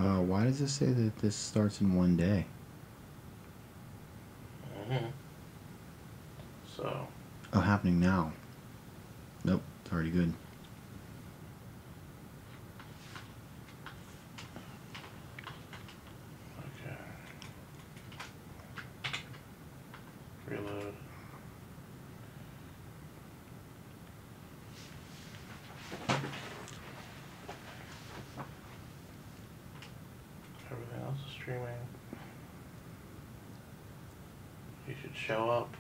Why does it say that this starts in one day? So. Oh, happening now. Nope, it's already good. Okay. Reload. Everything else is streaming. You should show up.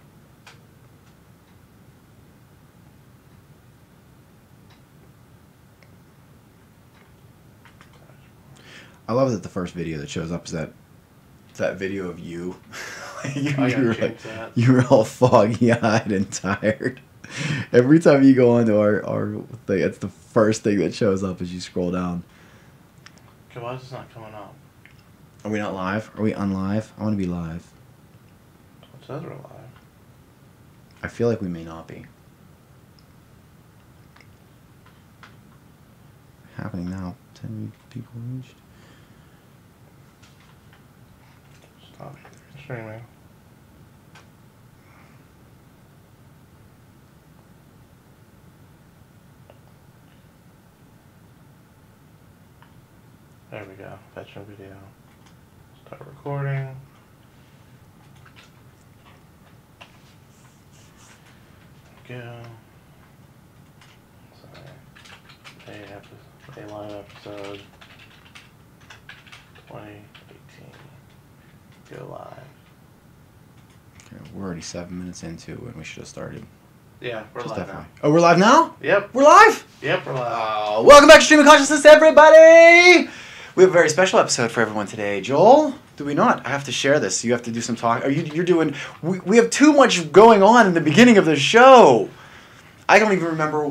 I love that the first video that shows up is that video of you. you were all foggy-eyed and tired. Every time you go onto our thing, it's the first thing that shows up as you scroll down. Okay, why is this not coming up? Are we not live? Are we unlive? I want to be live. It says we're live. I feel like we may not be. Happening now. 10 people reached. Stop streaming. There we go. Fetching video. Start recording. Go. Sorry. A live episode 2018. Go live. Okay, we're already 7 minutes into it and we should have started. Yeah, we're live now. Oh, we're live now? Yep. We're live? Yep, we're live. Welcome back to Stream of Consciousness, everybody! We have a very special episode for everyone today. Joel, do we not? I have to share this. You have to do some talk. You're doing... We have too much going on in the beginning of the show. I don't even remember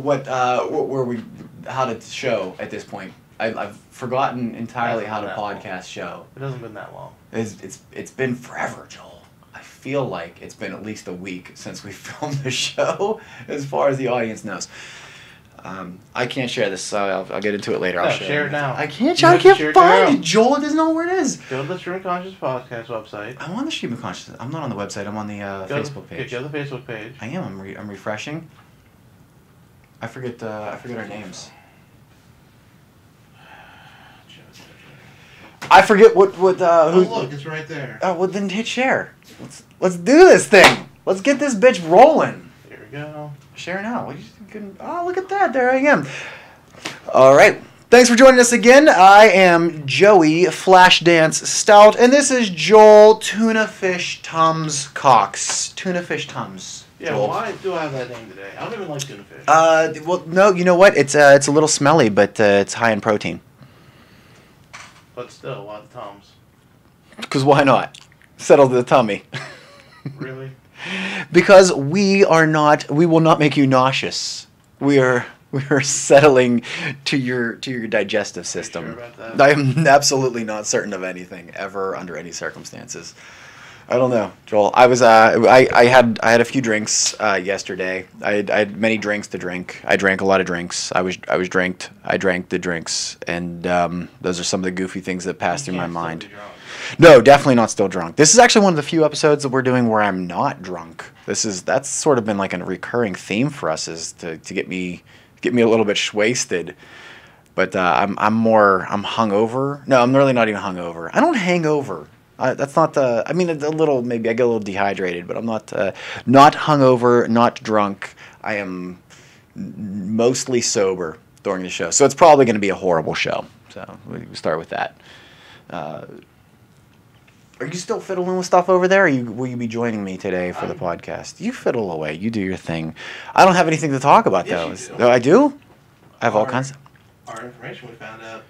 how to show at this point. I've forgotten entirely how to podcast show. It hasn't been that long. It's been forever, Joel. I feel like it's been at least a week since we filmed the show, as far as the audience knows. I can't share this, so I'll get into it later. I'll share it now. I can't find it, Joel. It doesn't know where it is. Go to the Stream of Consciousness podcast website. I'm on the Stream of Consciousness. I'm not on the website. I'm on the Facebook page. Go to the Facebook page. I am. I'm refreshing. I forget our names. I forget what who. Look, it's right there. Oh, well then hit share. Let's do this thing. Let's get this bitch rolling. Here we go. Share now. Oh, look at that. There I am. All right. Thanks for joining us again. I am Joey Flashdance Stout, and this is Joel Tuna Fish Tums Cox. Tuna Fish Tums. Yeah, Joel. Why do I have that name today? I don't even like tuna fish. Well, no, you know what? It's a little smelly, but it's high in protein. But still, why the Tums? Because why not? Settle the tummy. Really? Because we will not make you nauseous. We are settling to your digestive system. Are you sure about that? I am absolutely not certain of anything ever under any circumstances. I don't know, Joel. I had a few drinks yesterday. I had many drinks to drink. I drank a lot of drinks. I drank the drinks, and those are some of the goofy things that passed through my mind. No, definitely not still drunk. This is actually one of the few episodes that we're doing where I'm not drunk. That's sort of been like a recurring theme for us, is to get me a little bit wasted. But I'm hungover. No, I'm really not even hungover. I don't hang over. That's not the. I mean, a little. Maybe I get a little dehydrated, but I'm not hungover, not drunk. I am mostly sober during the show, so it's probably going to be a horrible show. So we start with that. Are you still fiddling with stuff over there, or will you be joining me today for the podcast? You fiddle away. You do your thing. I don't have anything to talk about, though. I do? I have all kinds of... Our information we found out.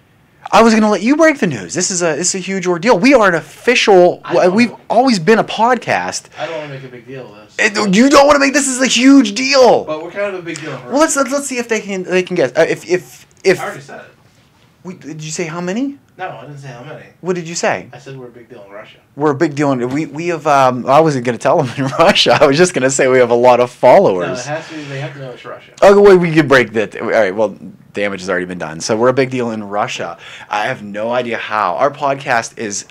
I was going to let you break the news. This is a huge ordeal. We are an official... We've always been a podcast. I don't want to make a big deal of this. You don't want to make... This is a huge deal. But we're kind of a big deal. Well, let's see if they can guess. If I already said it. Did you say how many? No, I didn't say how many. What did you say? I said we're a big deal in Russia. We're a big deal. We have. I wasn't going to tell them in Russia. I was just going to say we have a lot of followers. No, it has to be. They have to know it's Russia. Oh, wait, we could break that. All right. Well, damage has already been done. So we're a big deal in Russia. I have no idea how. Our podcast is.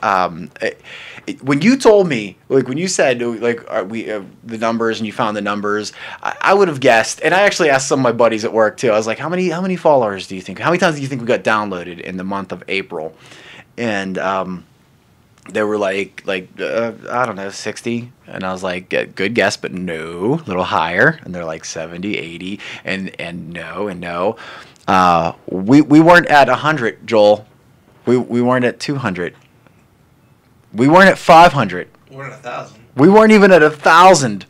When you told me, like when you said, like the numbers and you found the numbers, I would have guessed. And I actually asked some of my buddies at work too. I was like, how many followers do you think? How many times do you think we got downloaded in the month of April? And they were like I don't know, 60. And I was like, good guess, but no, a little higher. And they're like 70, 80, and no. We weren't at 100, Joel. We weren't at 200. We weren't at 500. We're at 1,000. We weren't even at 1,000.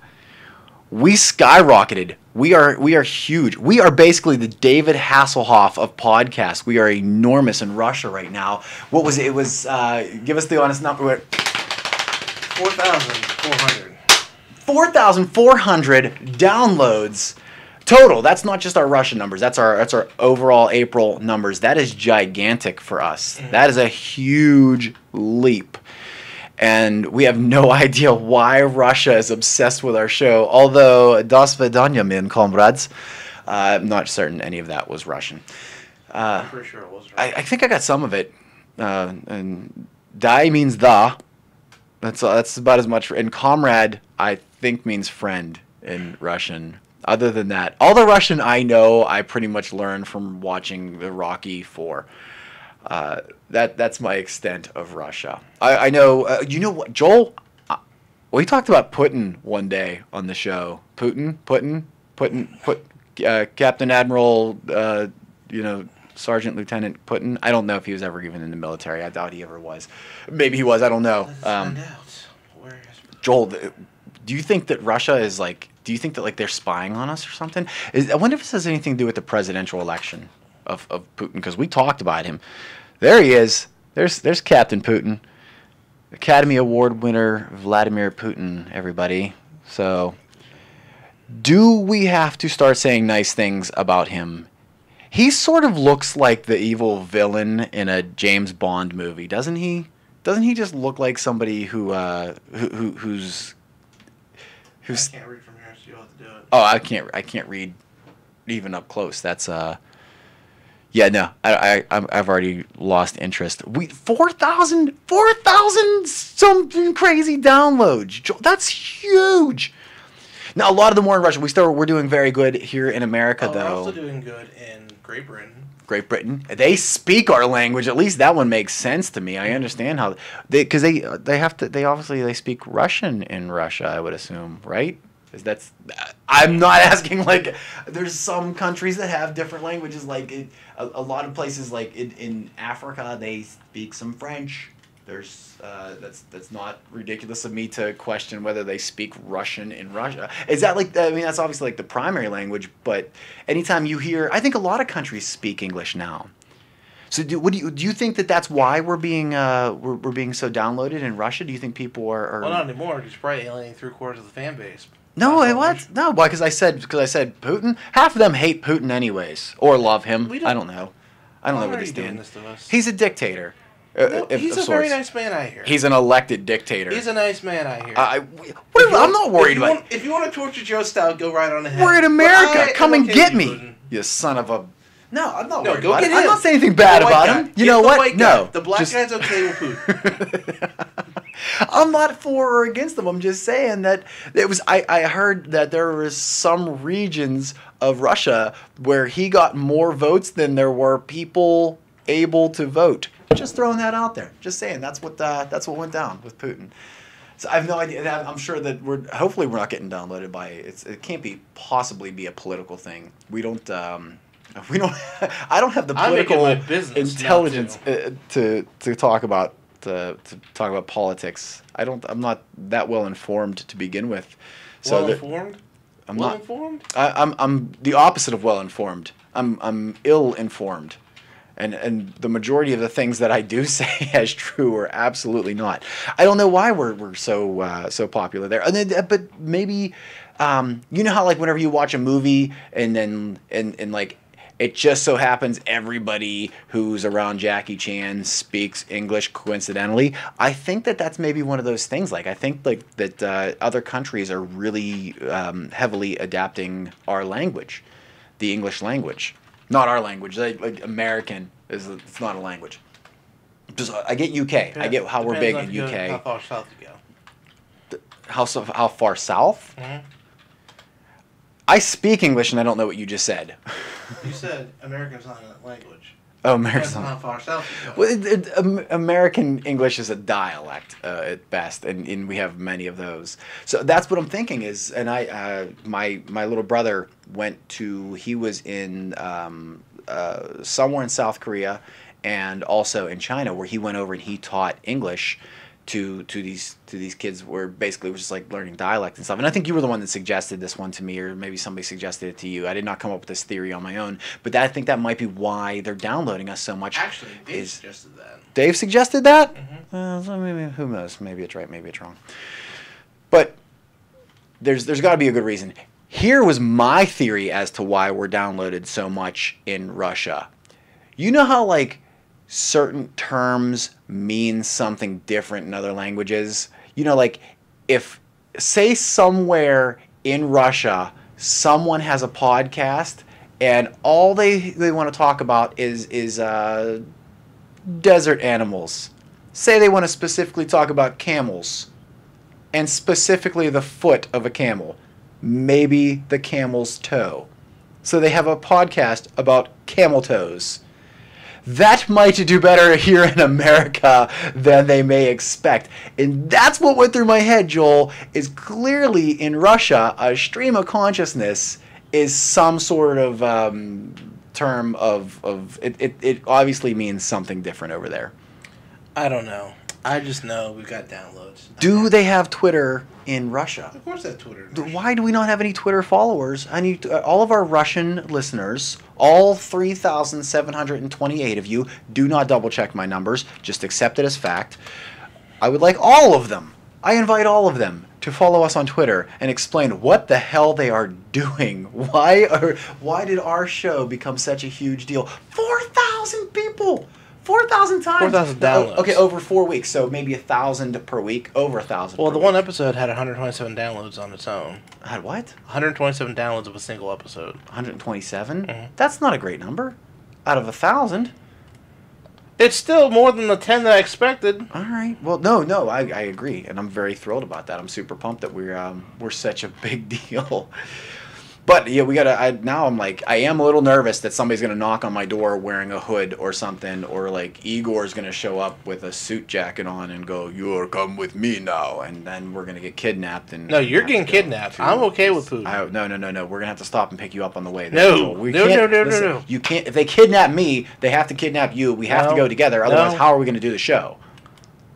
We skyrocketed. We are huge. We are basically the David Hasselhoff of podcasts. We are enormous in Russia right now. What was it? It was, give us the honest number. 4,400. 4,400 downloads total. That's not just our Russian numbers. That's our overall April numbers. That is gigantic for us. Mm-hmm. That is a huge leap. And we have no idea why Russia is obsessed with our show. Although, das vidanya, min comrades. I'm not certain any of that was Russian. I'm pretty sure it was Russian. I think I got some of it. And dai means the. That's about as much. And comrade, I think, means friend in Russian. Other than that, all the Russian I know, I pretty much learned from watching the Rocky IV. That's my extent of Russia. I know. You know what, Joel? We talked about Putin one day on the show. Putin, Captain Admiral, Sergeant Lieutenant Putin. I don't know if he was ever even in the military. I doubt he ever was. Maybe he was. I don't know. Let's find out. Joel, do you think that Russia is like? Do you think that like they're spying on us or something? I wonder if this has anything to do with the presidential election of Putin, because we talked about him. There he is. There's Captain Putin, Academy Award winner Vladimir Putin. Everybody. So, do we have to start saying nice things about him? He sort of looks like the evil villain in a James Bond movie, doesn't he? Doesn't he just look like somebody who's I can't read from here, so you'll have to do it. Oh, I can't read even up close. That's yeah, no. I've already lost interest. 4,000 something crazy downloads. That's huge. Now a lot of them were in Russia. We're doing very good here in America, though. We're also doing good in Great Britain. Great Britain. They speak our language. At least that one makes sense to me. I understand how they obviously speak Russian in Russia, I would assume, right? I'm not asking, like, there's some countries that have different languages, like a lot of places, like in Africa, they speak some French. There's that's not ridiculous of me to question whether they speak Russian in Russia. Is that like, I mean, that's obviously like the primary language, but anytime you hear, I think a lot of countries speak English now. So do you think that's why we're being so downloaded in Russia? Do you think people are Well, not anymore, because you're probably alienating 3/4 of the fan base. No, what? No, why? Because I said Putin. Half of them hate Putin anyways, or love him. I don't know. I don't know where they stand. He's a dictator. No, he's a very nice man, I hear. He's an elected dictator. He's a nice man, I hear. I'm not worried about. If you want to torture Joe Style, go right on ahead. We're in America. Come and get me, you son of a. No, I'm not worried about it. Him. I'm not saying anything bad about him. You know what? No. The black guy's okay with Putin. I'm not for or against them. I'm just saying that it was. I heard that there was some regions of Russia where he got more votes than there were people able to vote. Just throwing that out there. Just saying that's what went down with Putin. So I have no idea. I'm sure that hopefully we're not getting downloaded by it. It can't possibly be a political thing. We don't. I don't have the political intelligence to talk about politics. I'm not that well informed to begin with. So informed? Informed? I'm the opposite of well informed. I'm ill informed. And the majority of the things that I do say as true are absolutely not. I don't know why we're so popular there. And then, but maybe you know how like whenever you watch a movie and then and like It just so happens everybody who's around Jackie Chan speaks English coincidentally. I think that that's maybe one of those things. Like I think like that other countries are really heavily adapting our language, the English language, not our language. Like American is it's not a language. Just I get UK. Yeah, I get how we're big in UK. How far south you go? How far south? Mm-hmm. I speak English and I don't know what you just said. You said American's not a language. Oh, American's Depends on not. how far south you go. Well, American English is a dialect at best, and we have many of those. So that's what I'm thinking is, and my little brother he was in somewhere in South Korea, and also in China, where he went over and he taught English to these kids, where basically it was just like learning dialect and stuff. And I think you were the one that suggested this one to me, or maybe somebody suggested it to you. I did not come up with this theory on my own, but I think that might be why they're downloading us so much. Actually, Dave suggested that. Dave suggested that? Mm-hmm. So maybe, who knows? Maybe it's right, maybe it's wrong. But there's got to be a good reason. Here was my theory as to why we're downloaded so much in Russia. You know how like certain terms mean something different in other languages? You know, like if, say somewhere in Russia, someone has a podcast and all they want to talk about is desert animals. Say they want to specifically talk about camels, and specifically the foot of a camel, maybe the camel's toe. So they have a podcast about camel toes. That might do better here in America than they may expect. And that's what went through my head, Joel, is clearly in Russia, a stream of consciousness is some sort of term of it obviously means something different over there. I don't know. I just know we've got downloads. Do they have Twitter in Russia? Of course they have Twitter. Why do we not have any Twitter followers? I need all of our Russian listeners, all 3,728 of you, do not double check my numbers. Just accept it as fact. I would like all of them. I invite all of them to follow us on Twitter and explain what the hell they are doing. Why did our show become such a huge deal? 4,000 people! 4,000 times. 4,000 downloads. Okay, over 4 weeks, so maybe 1,000 per week. Over 1,000. Well, per the week. one episode had 127 downloads on its own. Had what? 127 downloads of a single episode. 127. Mm-hmm. That's not a great number. Out of 1,000. It's still more than the 10 that I expected. All right. Well, no, I agree, and I'm very thrilled about that. I'm super pumped that we're such a big deal. But yeah, we gotta. Now I'm like, I am a little nervous that somebody's gonna knock on my door wearing a hood or something, or like Igor's gonna show up with a suit jacket on and go, "You're come with me now," and then we're gonna get kidnapped. And no, you're getting kidnapped. I'm okay with Putin. No. We're gonna have to stop and pick you up on the way. No. No. You can't. If they kidnap me, they have to kidnap you. We have to go together. Otherwise, how are we gonna do the show?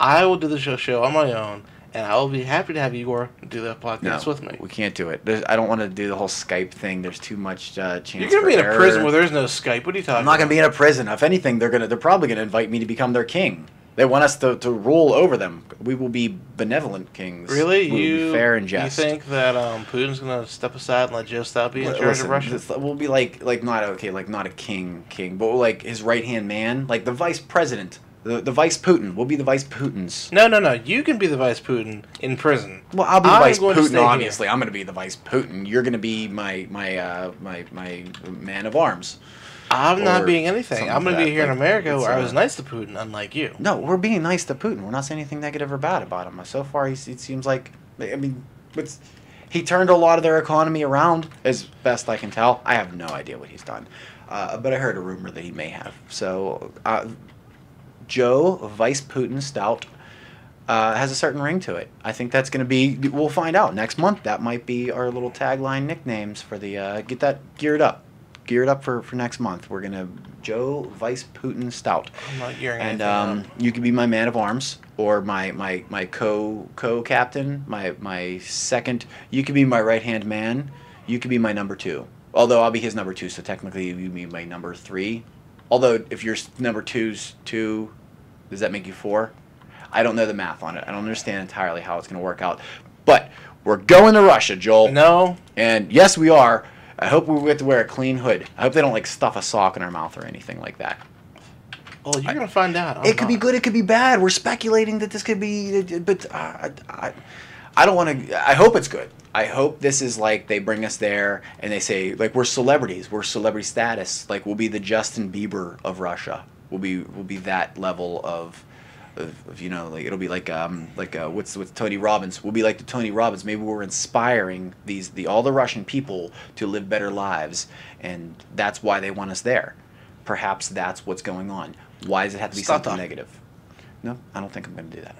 I will do the show on my own. And I will be happy to have Igor do that podcast with me. We can't do it. I don't want to do the whole Skype thing. There's too much chance. You're gonna be in a prison where there's no Skype. What are you talking about? I'm not gonna be in a prison. If anything, they're probably gonna invite me to become their king. They want us to rule over them. We will be benevolent kings. Really? We'll be fair and just. You think that Putin's gonna step aside and let Joe Stout be in charge of Russia? We'll be like not a king, but like his right hand man, like the vice president. The Vice Putin. We'll be the Vice Putins. No. You can be the Vice Putin in prison. Well, I'll be the Vice Putin, obviously. I'm going to be the Vice Putin. You're going to be my man of arms. I'm not being anything. I'm going to be here in America where I was nice to Putin, unlike you. No, we're being nice to Putin. We're not saying anything negative or bad about him. So far, it seems like... I mean, he turned a lot of their economy around, as best I can tell. I have no idea what he's done. But I heard a rumor that he may have. So... Joe Vice Putin Stout has a certain ring to it. I think that's going to be. We'll find out next month. That might be our little tagline nicknames for the. Get that geared up. Geared up for next month. We're gonna Joe Vice Putin Stout. I'm not gearing anything up. You can be my man of arms or my co-captain. My second. You could be my right hand man. You could be my number 2. Although I'll be his number 2, so technically you be my number 3. Although, if your number 2's 2, does that make you 4? I don't know the math on it. I don't understand entirely how it's going to work out. But we're going to Russia, Joel. No. And yes, we are. I hope we get to wear a clean hood. I hope they don't like stuff a sock in our mouth or anything like that. Well, you're gonna find out. It could be good. It could be bad. We're speculating that this could be, but I don't want to. I hope it's good. I hope this is like they bring us there and they say like we're celebrities. We're celebrity status. Like we'll be the Justin Bieber of Russia. We'll be that level of you know, like it'll be like what's Tony Robbins. We'll be like the Tony Robbins. Maybe we're inspiring all the Russian people to live better lives, and that's why they want us there. Perhaps that's what's going on. Why does it have to be something negative? No, I don't think I'm going to do that.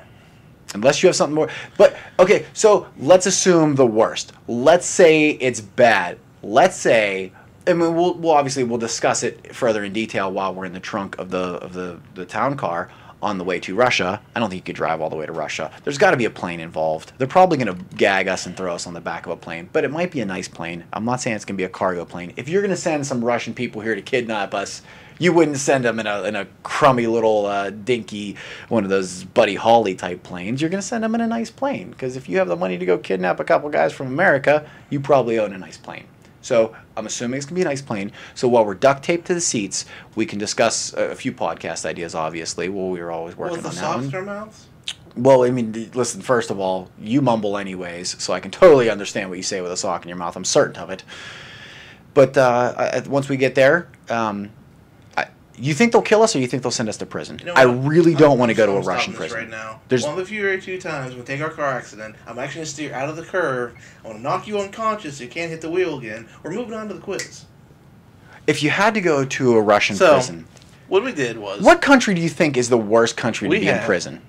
Unless you have something more. But okay, so let's assume the worst. Let's say it's bad. Let's say, I mean, we'll obviously discuss it further in detail while we're in the trunk of the town car on the way to Russia. I don't think you could drive all the way to Russia. There's got to be a plane involved. They're probably going to gag us and throw us on the back of a plane, but it might be a nice plane. I'm not saying it's going to be a cargo plane. If you're going to send some Russian people here to kidnap us, you wouldn't send them in a crummy little dinky one of those Buddy Holly type planes. You're going to send them in a nice plane, because if you have the money to go kidnap a couple guys from America, you probably own a nice plane. So I'm assuming it's going to be a nice plane. So while we're duct taped to the seats, we can discuss a few podcast ideas, obviously. Well, we were always working on that one. With the socks mouths? Well, I mean, listen, first of all, you mumble anyways, so I can totally understand what you say with a sock in your mouth. I'm certain of it. But once we get there, you think they'll kill us, or you think they'll send us to prison? You know I really don't want to go to a Russian prison. Right now. One of the few very few times we take our car accident, I'm actually going to steer out of the curve. I want to knock you unconscious so you can't hit the wheel again. We're moving on to the quiz. If you had to go to a Russian prison, what we did was... What country do you think is the worst country to be in prison?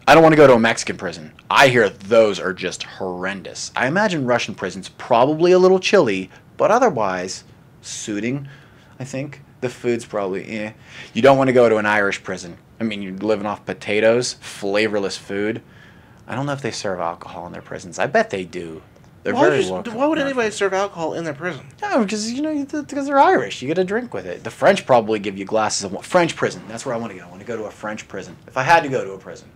I don't want to go to a Mexican prison. I hear those are just horrendous. I imagine Russian prisons probably a little chilly, but otherwise suiting, I think. The food's probably, You don't want to go to an Irish prison. I mean, you're living off potatoes, flavorless food. I don't know if they serve alcohol in their prisons. I bet they do. They're very welcome. Why would anybody serve alcohol in their prison? No, because because they're Irish. You get a drink with it. The French probably give you glasses of French prison. That's where I want to go. I want to go to a French prison. If I had to go to a prison,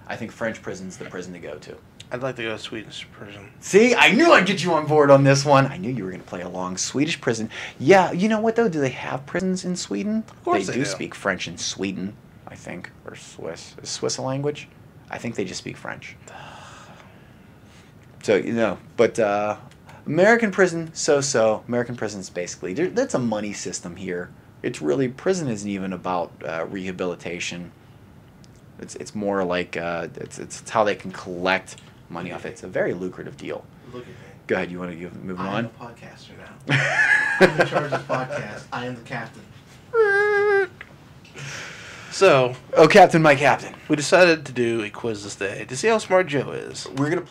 I think French prison's the prison to go to. I'd like to go to Swedish prison. See, I knew I'd get you on board on this one. I knew you were going to play along. Swedish prison. Yeah, you know what, though? Do they have prisons in Sweden? Of course they do. Speak French in Sweden, I think. Or Swiss. Is Swiss a language? I think they just speak French. So, but American prison, so-so. American prison's basically, that's a money system here. It's really, prison isn't even about rehabilitation. It's more like, it's how they can collect money off it. It's a very lucrative deal. Look at me. Go ahead. You want to move on? I'm a podcaster now. I'm in charge of the podcast. I am the captain. So, Captain, my captain. We decided to do a quiz this day to see how smart Joe is. We're gonna.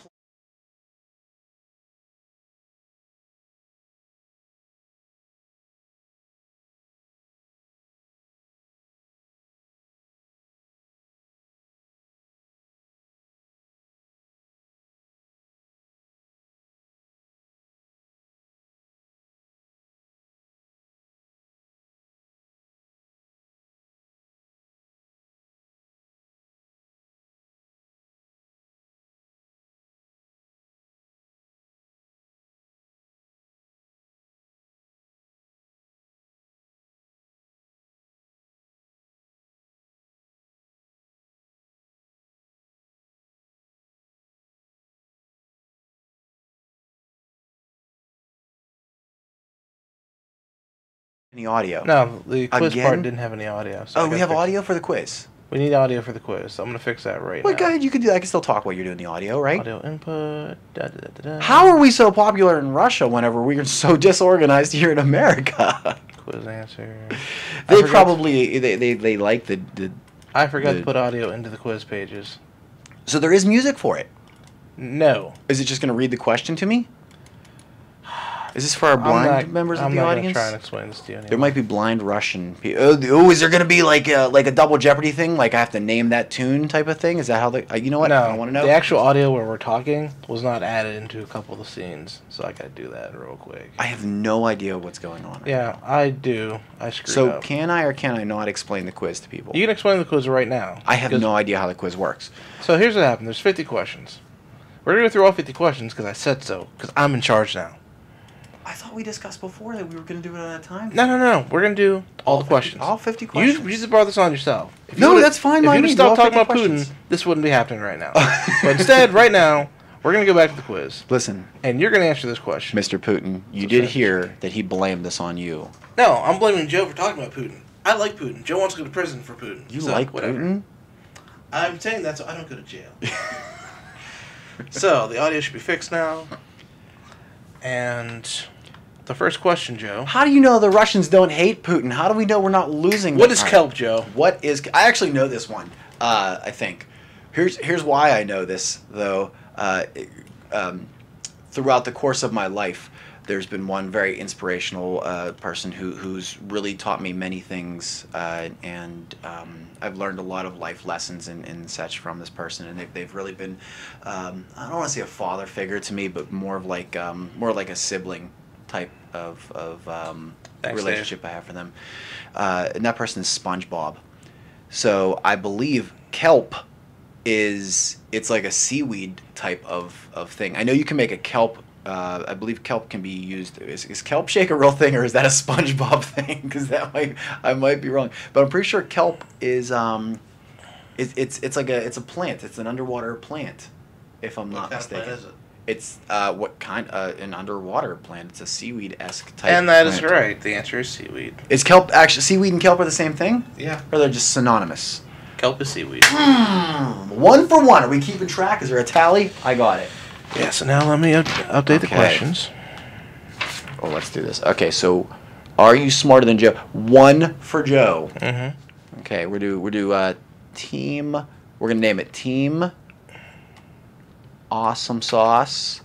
Any audio? No, the quiz part didn't have any audio. So we have audio for the quiz. We need audio for the quiz, so I'm going to fix that right now. Well, go ahead. You can do that. I can still talk while you're doing the audio, right? Audio input. How are we so popular in Russia whenever we're so disorganized here in America? Quiz answer. They probably they like the. I forgot to put audio into the quiz pages. So there is music for it? No. Is it just going to read the question to me? Is this for our blind members of the audience? I'm not going to try and explain this to you anymore. There might be blind Russian people. Oh, is there going to be like a double Jeopardy thing? Like I have to name that tune type of thing? Is that how they... you know what? No, I don't want to know. The actual audio where we're talking was not added into a couple of the scenes, so I got to do that real quick. I have no idea what's going on. Yeah, I do. I screwed up. So can I or can I not explain the quiz to people? You can explain the quiz right now. I have no idea how the quiz works. So here's what happened. There's 50 questions. We're going to go through all 50 questions because I said so, because I'm in charge now. I thought we discussed before that we were going to do it at a time. No. We're going to do all the 50, questions. All 50 questions. You just brought this on yourself. No, that's fine. If you'd have stopped talking about questions. Putin, this wouldn't be happening right now. But instead, right now, we're going to go back to the quiz. Listen. And you're going to answer this question. Mr. Putin, you did hear that he blamed this on you. No, I'm blaming Joe for talking about Putin. I like Putin. Joe wants to go to prison for Putin. You like Putin? I'm saying that so I don't go to jail. So, the audio should be fixed now. And the first question, Joe. How do you know the Russians don't hate Putin? How do we know we're not losing? What is kelp, Joe? What is... I actually know this one, I think. Here's why I know this, though. Throughout the course of my life, there's been one very inspirational person who's really taught me many things, and I've learned a lot of life lessons and such from this person, and they've really been, I don't want to say a father figure to me, but more like a sibling type of relationship Dave. I have for them. And that person is SpongeBob. So I believe kelp it's like a seaweed type of thing. I know you can make a kelp. I believe kelp can be used. Is kelp shake a real thing, or is that a SpongeBob thing? Because I might be wrong, but I'm pretty sure kelp is it's a plant. It's an underwater plant, if I'm not mistaken. What kind of plant is it? It's what kind? An underwater plant. It's a seaweed-esque type. And that plant. Is right. The answer is seaweed. Is kelp actually seaweed and kelp are the same thing? Yeah. Or they're just synonymous? Kelp is seaweed. 1 for 1. Are we keeping track? Is there a tally? I got it. Yeah, so now let me update the questions. Oh, let's do this. Okay, so are you smarter than Joe? 1 for Joe. Mm-hmm. Okay, we're do team. We're gonna name it Team Awesome Sauce.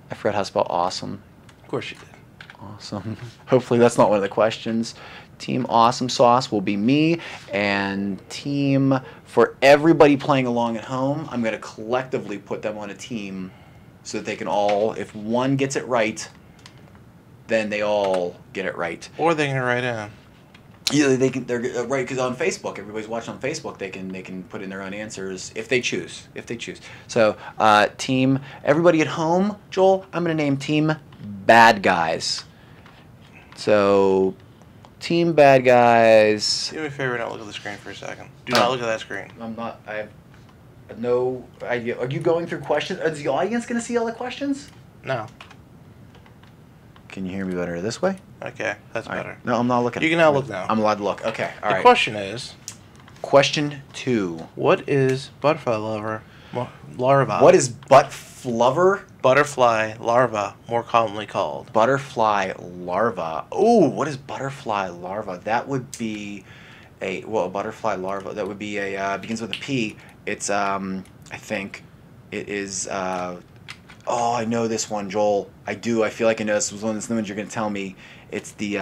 I forgot how to spell awesome. Of course you did. Awesome. Hopefully that's not one of the questions. Team Awesome Sauce will be me, and team for everybody playing along at home, I'm going to collectively put them on a team so that they can all, if one gets it right, then they all get it right. Or they can write in. Yeah, they can. They're right because on Facebook, everybody's watching on Facebook. They can put in their own answers if they choose. So, team, everybody at home, Joel, I'm going to name Team Bad Guys. So, Team Bad Guys. Do me a favor, don't look at the screen for a second. Do not look at that screen. I'm not. I have no idea. Are you going through questions? Is the audience going to see all the questions? No. Can you hear me better this way? Okay, that's all better. Right. No, I'm not looking. You can now look now. I'm allowed to look. Okay, all right. The question is... Question 2. What is butterfly larva? What is butt flubber? Butterfly larva, more commonly called. Butterfly larva. Oh, what is butterfly larva? That would be a butterfly larva. That would be a begins with a P. It's I think it is. Oh, I know this one, Joel. I do. I feel like I know this was one of the ones you're gonna tell me. It's the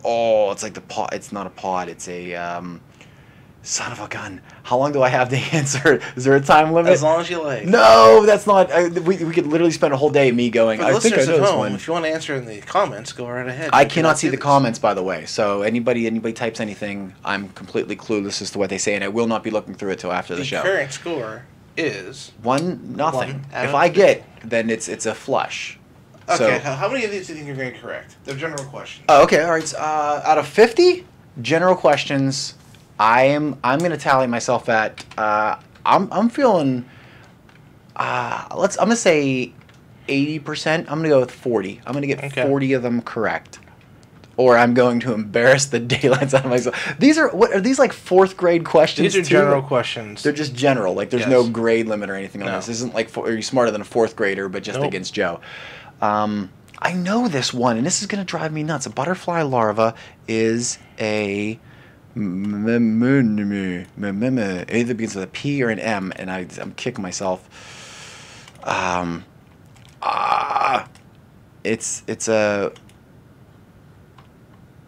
oh, it's like the pod. It's not a pod. It's a son of a gun. How long do I have to answer? Is there a time limit? As long as you like. No, that's not. We could literally spend a whole day me going. For the I think I know listeners at this home, one. if you want to answer in the comments, go right ahead. I cannot see the comments, by the way. So anybody types anything, I'm completely clueless as to what they say, and I will not be looking through it till after the show. The current score is 1-0. 1 If I get, then it's a flush. Okay. So, How many of these do you think you're going to correct? They're general questions. Oh, okay. All right. So, out of 50 general questions, I'm going to tally myself at. I'm feeling. I'm going to say 80%. I'm going to go with 40. I'm going to get 40 of them correct, or I'm going to embarrass the daylights out of myself. These are these like 4th grade questions? These are general questions. They're just general. Like there's no grade limit or anything on this. This isn't like are you smarter than a 4th grader, but just against Joe. I know this one, and this is going to drive me nuts. A butterfly larva is a it either begins with a P or an M, and I'm kicking myself. It's a.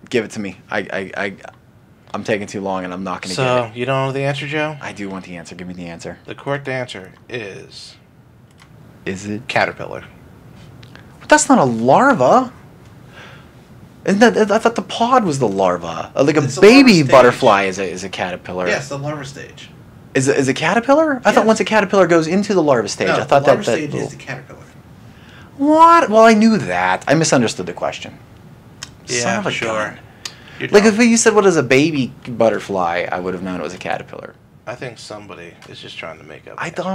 Give it to me. I'm taking too long, and I'm not going to get it. So you don't know the answer, Joe? I do want the answer. Give me the answer. The correct answer is. Is it caterpillar? But that's not a larva. Isn't that, I thought the pod was the larva. Like a baby butterfly is a caterpillar. Yes, the larva stage. Is a caterpillar? I thought Yes. once a caterpillar goes into the larva stage, No, I thought the larva that stage little- is the caterpillar. What? Well, I knew that. I misunderstood the question. Son Yeah, of a sure. gun. You're Like dumb. if you said what is a baby butterfly, I would have known it was a caterpillar. I think somebody is just trying to make up. I answers.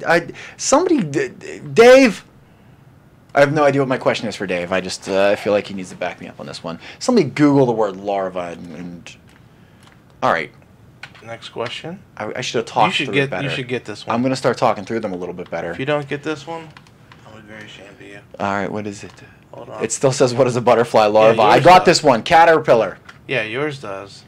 don't. Somebody. Dave. I have no idea what my question is for Dave. I just I feel like he needs to back me up on this one. Somebody Google the word larva and all right. Next question. I should have talked through it better. You should get this one. I'm gonna start talking through them a little bit better. If you don't get this one, I'll be very ashamed of you. All right. What is it? Hold on. It still says what is a butterfly larva. I yours got does. this one. Caterpillar. Yeah, yours does,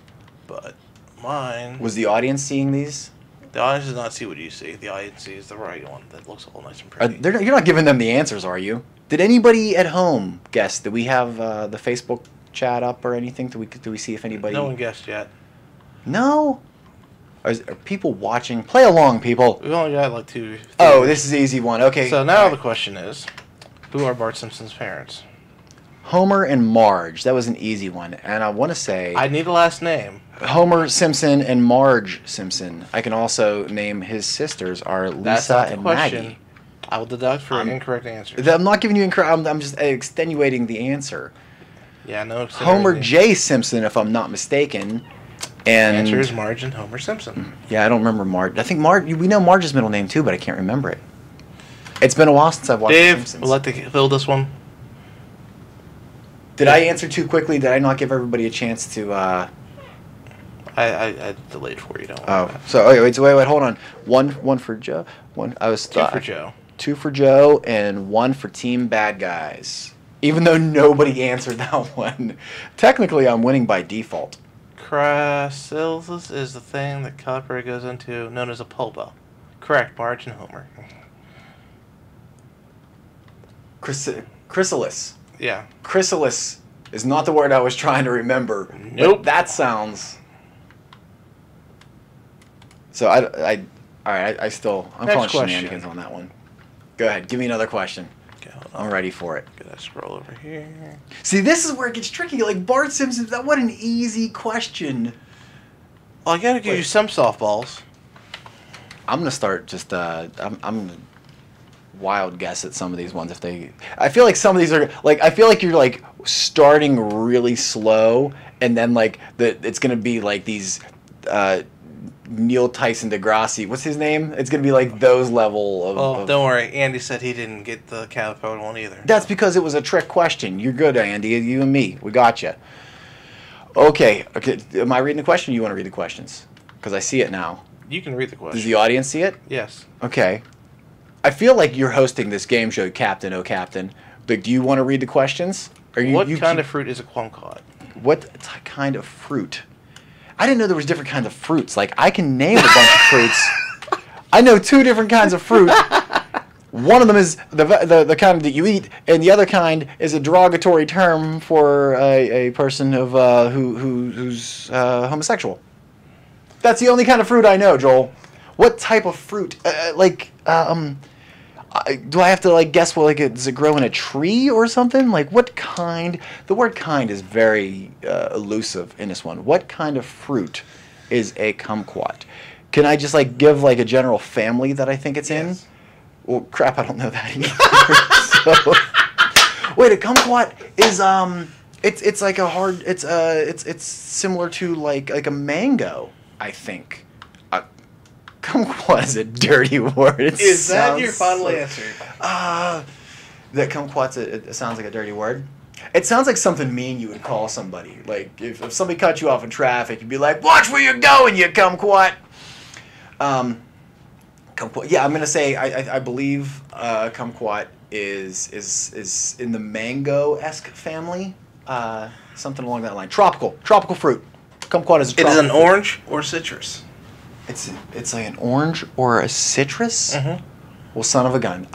but mine. Was the audience seeing these? The audience does not see what you see. The audience sees the right one that looks all nice and pretty. You're not giving them the answers, are you? Did anybody at home guess? Did we have the Facebook chat up or anything? Do we see if anybody? No one guessed yet. No. Are people watching? Play along, people. We've only got like two. Oh, this is the easy one. Okay. So now all the right. question is, who are Bart Simpson's parents? Homer and Marge. That was an easy one, and I want to say I need a last name. Homer Simpson and Marge Simpson. I can also name his sisters are That's Lisa not the and question. Maggie. I will deduct for incorrect answers. I'm not giving you incorrect. I'm just extenuating the answer. Yeah, no. Homer J. Simpson, if I'm not mistaken. And Answer is Marge and Homer Simpson. yeah, I don't remember Marge. I think Marge. We know Marge's middle name too, but I can't remember it. It's been a while since I've watched The Dave, Simpsons. we'll let the fill this one. Did I answer too quickly? Did I not give everybody a chance to? I delayed for you. Don't worry Oh, about it. so wait, hold on. One for Joe. One. I was Two for Joe. 2 for Joe and 1 for Team Bad Guys. Even though nobody answered that one, technically I'm winning by default. Chrysalis is the thing that copper goes into, known as a pulpa. Correct, Marge and Homer. Chrysalis. Yeah. Chrysalis is not the word I was trying to remember. but Nope. that sounds. So all right. I'm Next calling question. shenanigans on that one. Go ahead. Give me another question. Okay, hold on. I'm ready for it. Gotta scroll over here. See, this is where it gets tricky. Like Bart Simpson, what an easy question. Well, I gotta give you some softballs. I'm gonna start just. I'm gonna wild guess at some of these ones. I feel like some of these are like. I feel like you're like starting really slow, and then like it's gonna be like these. Neil Tyson deGrasse. What's his name? It's gonna be like those level of. Oh, don't worry. Andy said he didn't get the caterpillar one either. That's because it was a trick question. You're good, Andy. You and me, we got you. Okay. Am I reading the question? Or you want to read the questions? Because I see it now. You can read the question. Does the audience see it? Yes. Okay. I feel like you're hosting this game show, Captain. Oh, Captain. Like, do you want to read the questions? What kind of fruit is a kumquat? What kind of fruit? I didn't know there was different kinds of fruits. Like, I can name a bunch of fruits. I know 2 different kinds of fruit. One of them is the kind that you eat, and the other kind is a derogatory term for a person of who's homosexual. That's the only kind of fruit I know, Joel. What type of fruit? Do I have to like guess? Well, does it grow in a tree or something? Like what kind? The word "kind" is very elusive in this one. What kind of fruit is a kumquat? Can I just like give like a general family that I think it's Yes. in? Well, crap, I don't know that either. So, wait, a kumquat is it's like a hard. It's similar to like a mango, I think. Kumquat is a dirty word. Is that your final answer? That kumquat's it sounds like a dirty word. It sounds like something mean you would call somebody. Like if somebody cut you off in traffic, you'd be like, "Watch where you're going, you kumquat." Kumquat. Yeah, I'm gonna say I believe kumquat is in the mango-esque family. Something along that line. Tropical fruit. Kumquat is a It tropical is an fruit. orange or citrus. It's like an orange or a citrus. Mm-hmm. Well, son of a gun.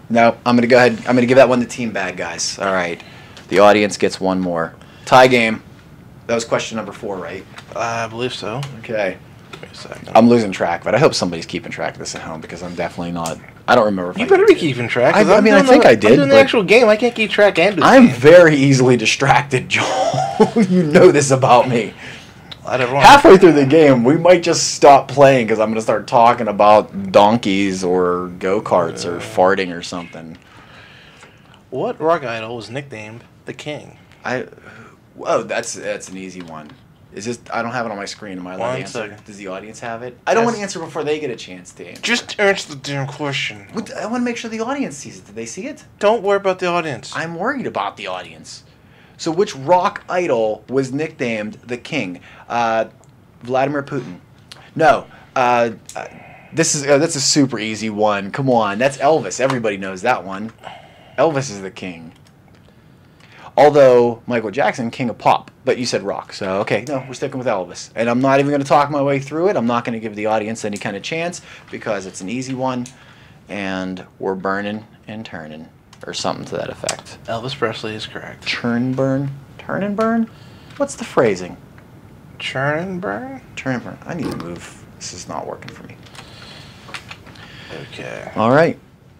No, I'm gonna go ahead. I'm gonna give that one to Team Bad Guys. All right, the audience gets one more. Tie game. That was question number 4, right? I believe so. Okay. Give me a second. I'm losing track, but I hope somebody's keeping track of this at home because I'm definitely not. I don't remember. If You I better did. be keeping track. I 'cause I'm mean, I doing think the- I did, I'm doing the but- actual game. I can't keep track and do the I'm game. very easily distracted, Joel. You know this about me. I never won. Halfway through the game, we might just stop playing because I'm going to start talking about donkeys or go-karts or farting or something. What rock idol was nicknamed the King? That's an easy one. It's just I don't have it on my screen. Am I allowed to answer? Second. Does the audience have it? I don't want to answer before they get a chance to answer. Just answer the damn question. I want to make sure the audience sees it. Did they see it? Don't worry about the audience. I'm worried about the audience. So which rock idol was nicknamed the King? Vladimir Putin. No. That's a super easy one. Come on. That's Elvis. Everybody knows that one. Elvis is the king. Although Michael Jackson, king of pop. But you said rock. So, okay, no, we're sticking with Elvis. And I'm not even going to talk my way through it. I'm not going to give the audience any kind of chance because it's an easy one. And we're burning and turning. Or something to that effect. Elvis Presley is correct. Churn, burn? Turn and burn? What's the phrasing? Churn and burn? Turn and burn. I need to move. This is not working for me. Okay. All right.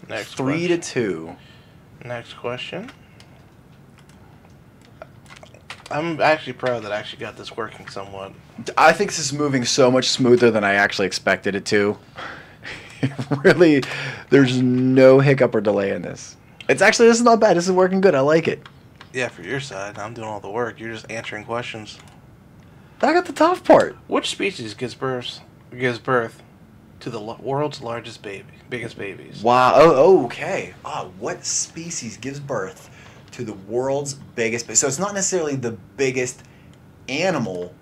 Next 3-2. Next question. I'm actually proud that I actually got this working somewhat. I think this is moving so much smoother than I actually expected it to. Really, there's no hiccup or delay in this. This is not bad. This is working good. I like it. Yeah, for your side, I'm doing all the work. You're just answering questions. I got the tough part. Which species gives birth to the world's biggest babies? Wow. Oh, okay. What species gives birth to the world's biggest? So it's not necessarily the biggest animal,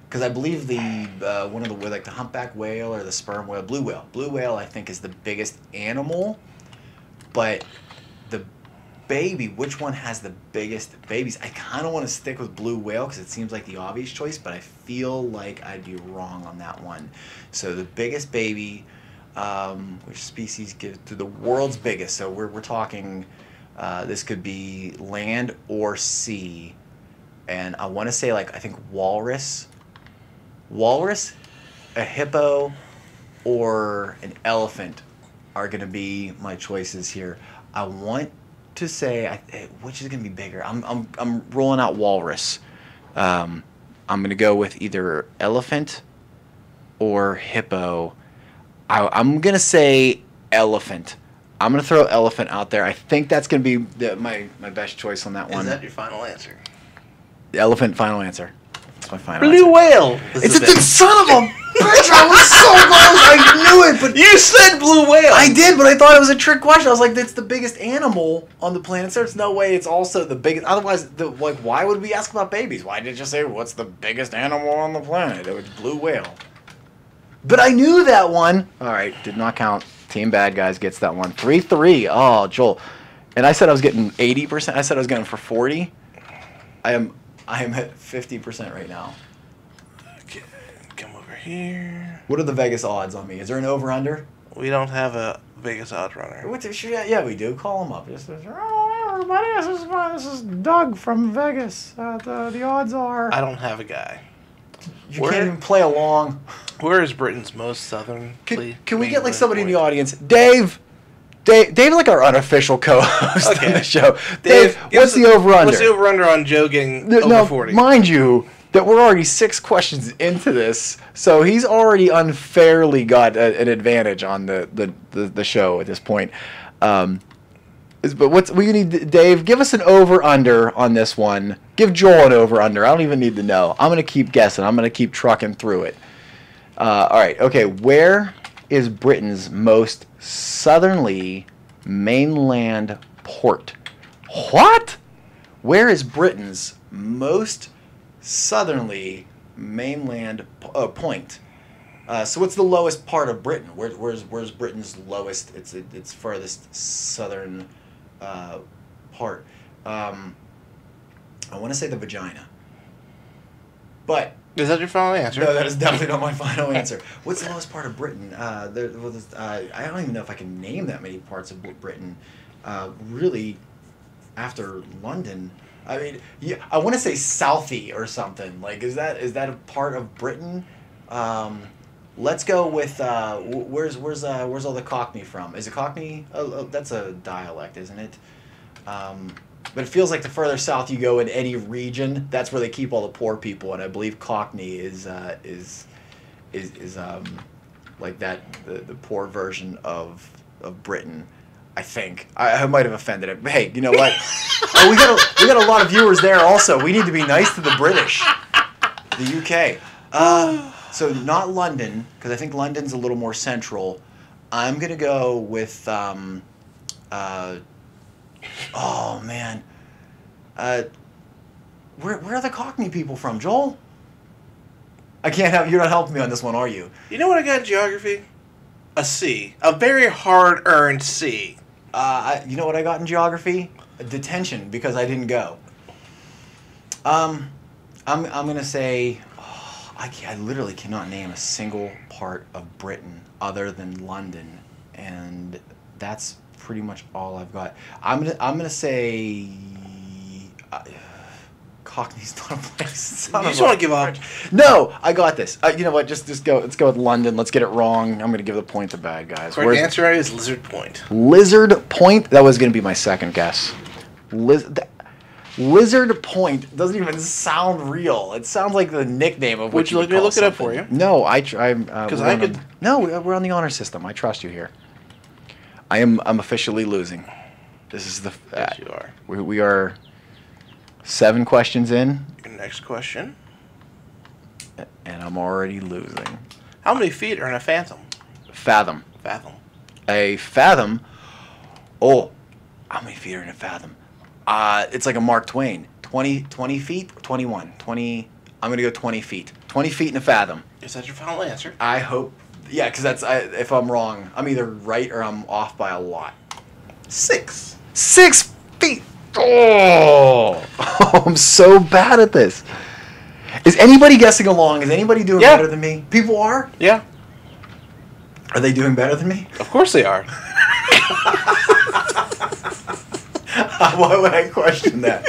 because I believe the one of the like the humpback whale or the sperm whale, blue whale. Blue whale, I think, is the biggest animal, but the baby, which one has the biggest babies? I kind of want to stick with blue whale because it seems like the obvious choice, but I feel like I'd be wrong on that one. So the biggest baby, which species gives to the world's biggest? So we're talking, this could be land or sea, and I want to say I think walrus, a hippo, or an elephant are going to be my choices here. I want to say which is going to be bigger. I'm rolling out walrus. I'm going to go with either elephant or hippo. I'm going to say elephant. I'm going to throw elephant out there. I think that's going to be my best choice on that one. Is that your final answer? Elephant, final answer. That's my final Blue answer. whale. It's a son of a bitch. I was so close. I knew it, but You said blue whale. I did, but I thought it was a trick question. I was like, "That's the biggest animal on the planet." So there's no way it's also the biggest. Otherwise, why would we ask about babies? Why did you say what's the biggest animal on the planet? It was blue whale. But I knew that one. All right, did not count. Team Bad Guys gets that one. 3-3. Oh, Joel. And I said I was getting 80%. I said I was getting for 40. I am at 50% right now. Okay, come over here. What are the Vegas odds on me? Is there an over-under? We don't have a Vegas odds runner. Yeah, we do. Call them up. Everybody, this is Doug from Vegas. The odds are... I don't have a guy. You can't even play along. Where is Britain's most southern? Can we get somebody in the audience? Dave, like our unofficial co-host on the show. Dave, what's the over-under? What's the over-under on Joe getting over 40? Mind you, that we're already 6 questions into this, so he's already unfairly got an advantage on the show at this point. But we need, Dave, give us an over-under on this one. Give Joel an over-under. I don't even need to know. I'm going to keep guessing. I'm going to keep trucking through it. All right. Okay. Where is Britain's most southerly mainland port? What? Where is Britain's most southerly mainland point? So what's the lowest part of Britain? Where's Britain's lowest? Its furthest southern part. I want to say the vagina, but Is that your final answer? no, that is definitely not my final answer. What's the lowest part of Britain? I don't even know if I can name that many parts of Britain. Really, after London, I mean, yeah, I want to say Southie or something. Is that a part of Britain? Let's go with where's all the Cockney from? Is it Cockney? That's a dialect, isn't it? But it feels like the further south you go in any region, that's where they keep all the poor people. And I believe Cockney is like that the poor version of Britain. I think I might have offended it. But hey, you know what? Oh, we got a lot of viewers there. Also, we need to be nice to the British, the UK. So not London, because I think London's a little more central. I'm gonna go with oh man, where are the Cockney people from, Joel? I can't help. You're not helping me on this one, are you? You know what I got in geography? A C. A very hard-earned C. You know what I got in geography? A detention, because I didn't go. I'm gonna say, I literally cannot name a single part of Britain other than London, and that's pretty much all I've got. I'm gonna say. Cockney's not a place. You just want to give up. No, I got this. You know what? Just go. Let's go with London. Let's get it wrong. I'm going to give the point to bad guys. Correct answer is Lizard Point. Lizard Point? That was going to be my second guess. Lizard Point doesn't even sound real. It sounds like the nickname of what Would you like me to look it up for you? No, because I could. No, we're on the honor system. I trust you here. I'm officially losing. This is the. Yes, you are. We are 7 questions in. Your next question. And I'm already losing. How many feet are in a fathom? Fathom. Fathom. A fathom. Oh, how many feet are in a fathom? It's like a Mark Twain. 20 feet? 21. 20. I'm going to go 20 feet. 20 feet in a fathom. Is that your final answer? I hope. Yeah, because if I'm wrong, I'm either right or I'm off by a lot. 6. 6 feet. Oh, I'm so bad at this. Is anybody guessing along? Is anybody doing better than me? People are? Yeah. Are they doing better than me? Of course they are. Why would I question that?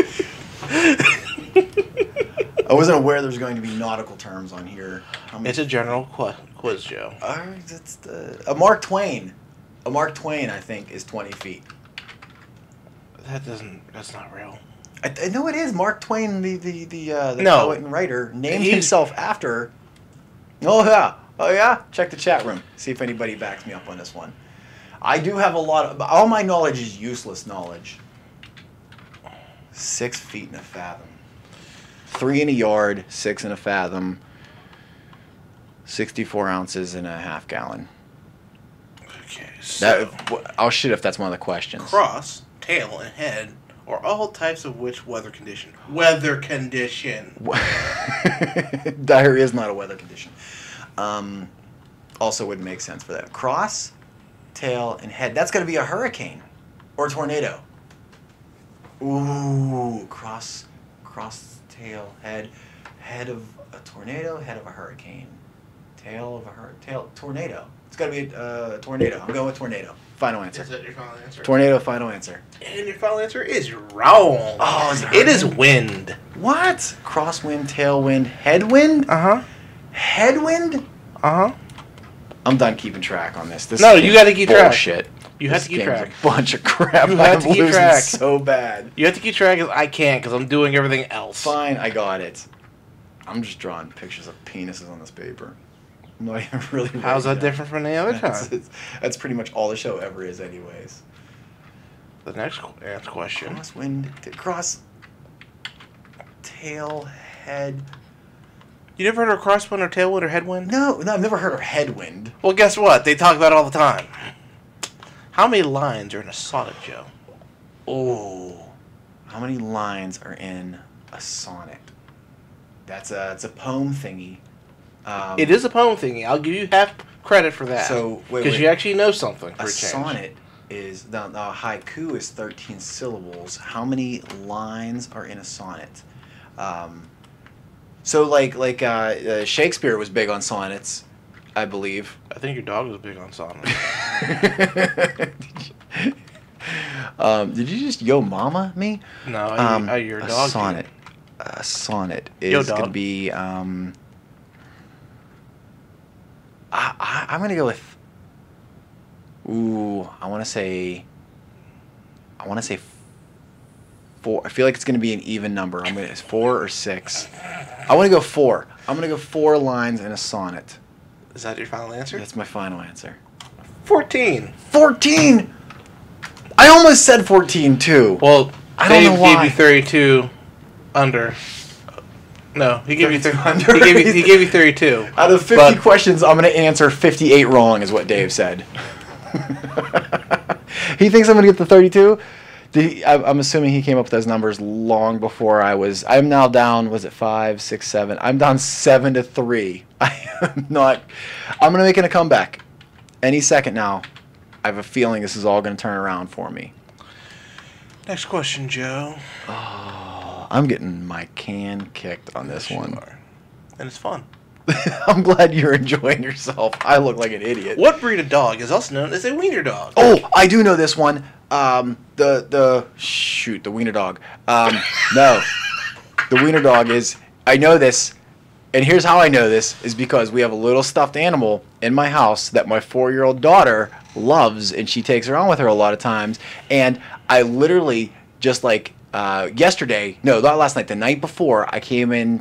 I wasn't aware there was going to be nautical terms on here. It's a general quiz, Joe. It's a Mark Twain. A Mark Twain, I think, is 20 feet. That's not real. I know it is. Mark Twain, the No. poet and writer, named himself after. Oh yeah. Check the chat room. See if anybody backs me up on this one. I do have a lot of. All my knowledge is useless knowledge. 6 feet in a fathom. 3 in a yard. 6 in a fathom. 64 ounces in a half gallon. Okay. So I'll shit if that's one of the questions. Cross, tail, and head are all types of which weather condition? Weather condition. Diarrhea is not a weather condition. Also wouldn't make sense for that. Cross, tail, and head. That's going to be a hurricane or a tornado. Ooh, cross, tail, head. Head of a tornado, head of a hurricane. Tail of a tornado. It's got to be a tornado. I'm going with tornado. Final answer. Is that your final answer? Tornado, final answer. And your final answer is wrong. Oh, it is wind. What? Crosswind, tailwind, headwind? Uh-huh. Headwind? Uh-huh. I'm done keeping track on this. No, you got to keep track. Bullshit. You have to keep track. A bunch of crap. You have to keep track. So bad. You have to keep track because I can't because I'm doing everything else. Fine, I got it. I'm just drawing pictures of penises on this paper. I'm not even really. How's that different from any other time? That's pretty much all the show ever is, anyways. The next question. Cross, tail, head. You never heard of crosswind or tailwind or headwind? No, I've never heard of headwind. Well, guess what? They talk about it all the time. How many lines are in a sonnet, Joe? Oh, how many lines are in a sonnet? It's a poem thingy. It is a poem thingy. I'll give you half credit for that. So because you actually know something. For a sonnet is the haiku is 13 syllables. How many lines are in a sonnet? So like Shakespeare was big on sonnets, I believe. I think your dog was big on sonnets. Did you just yo mama me? No, your dog. Sonnet. Sonnet is going to be. I'm going to go with. Ooh, I want to say 4. I feel like it's going to be an even number. I'm going to 4 or 6. I want to go 4. I'm going to go 4 lines in a sonnet. Is that your final answer? That's my final answer. 14. 14. I almost said 14 too. Well, I don't know why. Dave gave you 32 under. No, he gave you 32 30, under. he gave you 32. Out of 50 questions, I'm going to answer 58 wrong, is what Dave said. He thinks I'm going to get the 32. I'm assuming he came up with those numbers long before I was. I'm now down. Was it 5, 6, 7? I'm down 7-3. I am not. I'm going to make it a comeback any second now. I have a feeling this is all going to turn around for me. Next question, Joe. Oh, I'm getting my can kicked on this one. And it's fun. I'm glad you're enjoying yourself. I look like an idiot. What breed of dog is also known as a wiener dog? Oh, I do know this one. The wiener dog. No, the wiener dog is. I know this, and here's how I know this is because we have a little stuffed animal in my house that my 4-year-old daughter loves, and she takes around with her a lot of times. And I literally just like. Yesterday, no, not last night, the night before, I came in,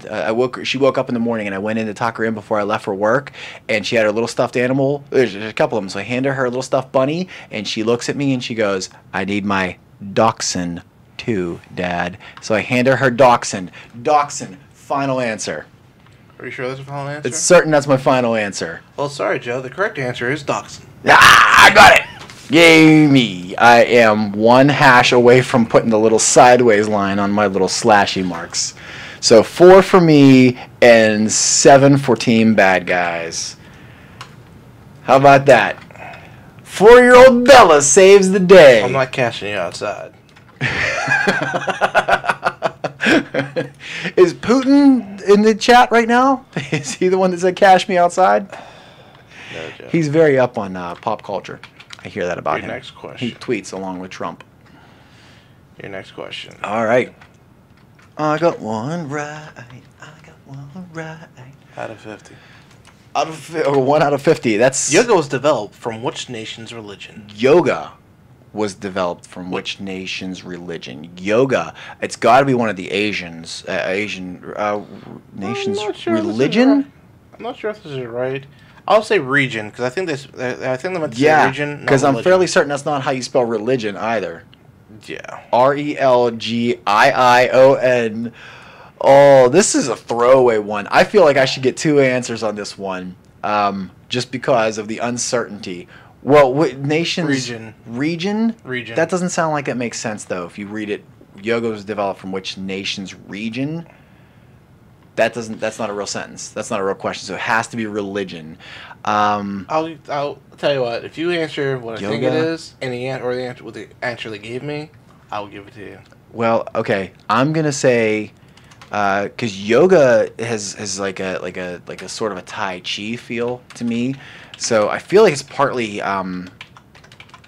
she woke up in the morning and I went in to tuck her in before I left for work, and she had her little stuffed animal. There's a couple of them, so I handed her a little stuffed bunny, and she looks at me and she goes, I need my dachshund too, Dad. So I handed her dachshund. Dachshund, final answer. Are you sure that's a final answer? It's certain that's my final answer. Well, sorry, Joe. The correct answer is dachshund. Ah, I got it! Yay me. I am 1 hash away from putting the little sideways line on my little slashy marks. So 4 for me and 7 for Team Bad Guys. How about that? 4-year-old Bella saves the day. I'm not cashing you outside. Is Putin in the chat right now? Is he the one that said cash me outside? No, Joe. He's very up on pop culture. I hear that about Your him. next question. He tweets along with Trump. Your next question. All right. I got one right. I got one right. Out of 50. Out of 1 out of 50. That's Yoga was developed from which nation's religion? Yoga was developed from which nation's religion? Yoga. It's got to be one of the Asians. Asian nations' religion. I'm not sure if this is right. I'll say region because I think they meant to say Yeah, region. because I'm fairly certain that's not how you spell religion either. Yeah. RELGIION. Oh, this is a throwaway one. I feel like I should get 2 answers on this one, just because of the uncertainty. Well, what nation's Region. Region? Region. That doesn't sound like it makes sense though. If you read it, yoga was developed from which nation's region? That's not a real sentence. That's not a real question. So it has to be religion. I'll tell you what. If you answer what I think it Yoga. is, and the answer they gave me, I will give it to you. Well, okay. I'm gonna say, because yoga has like a sort of a Tai Chi feel to me. So I feel like it's partly I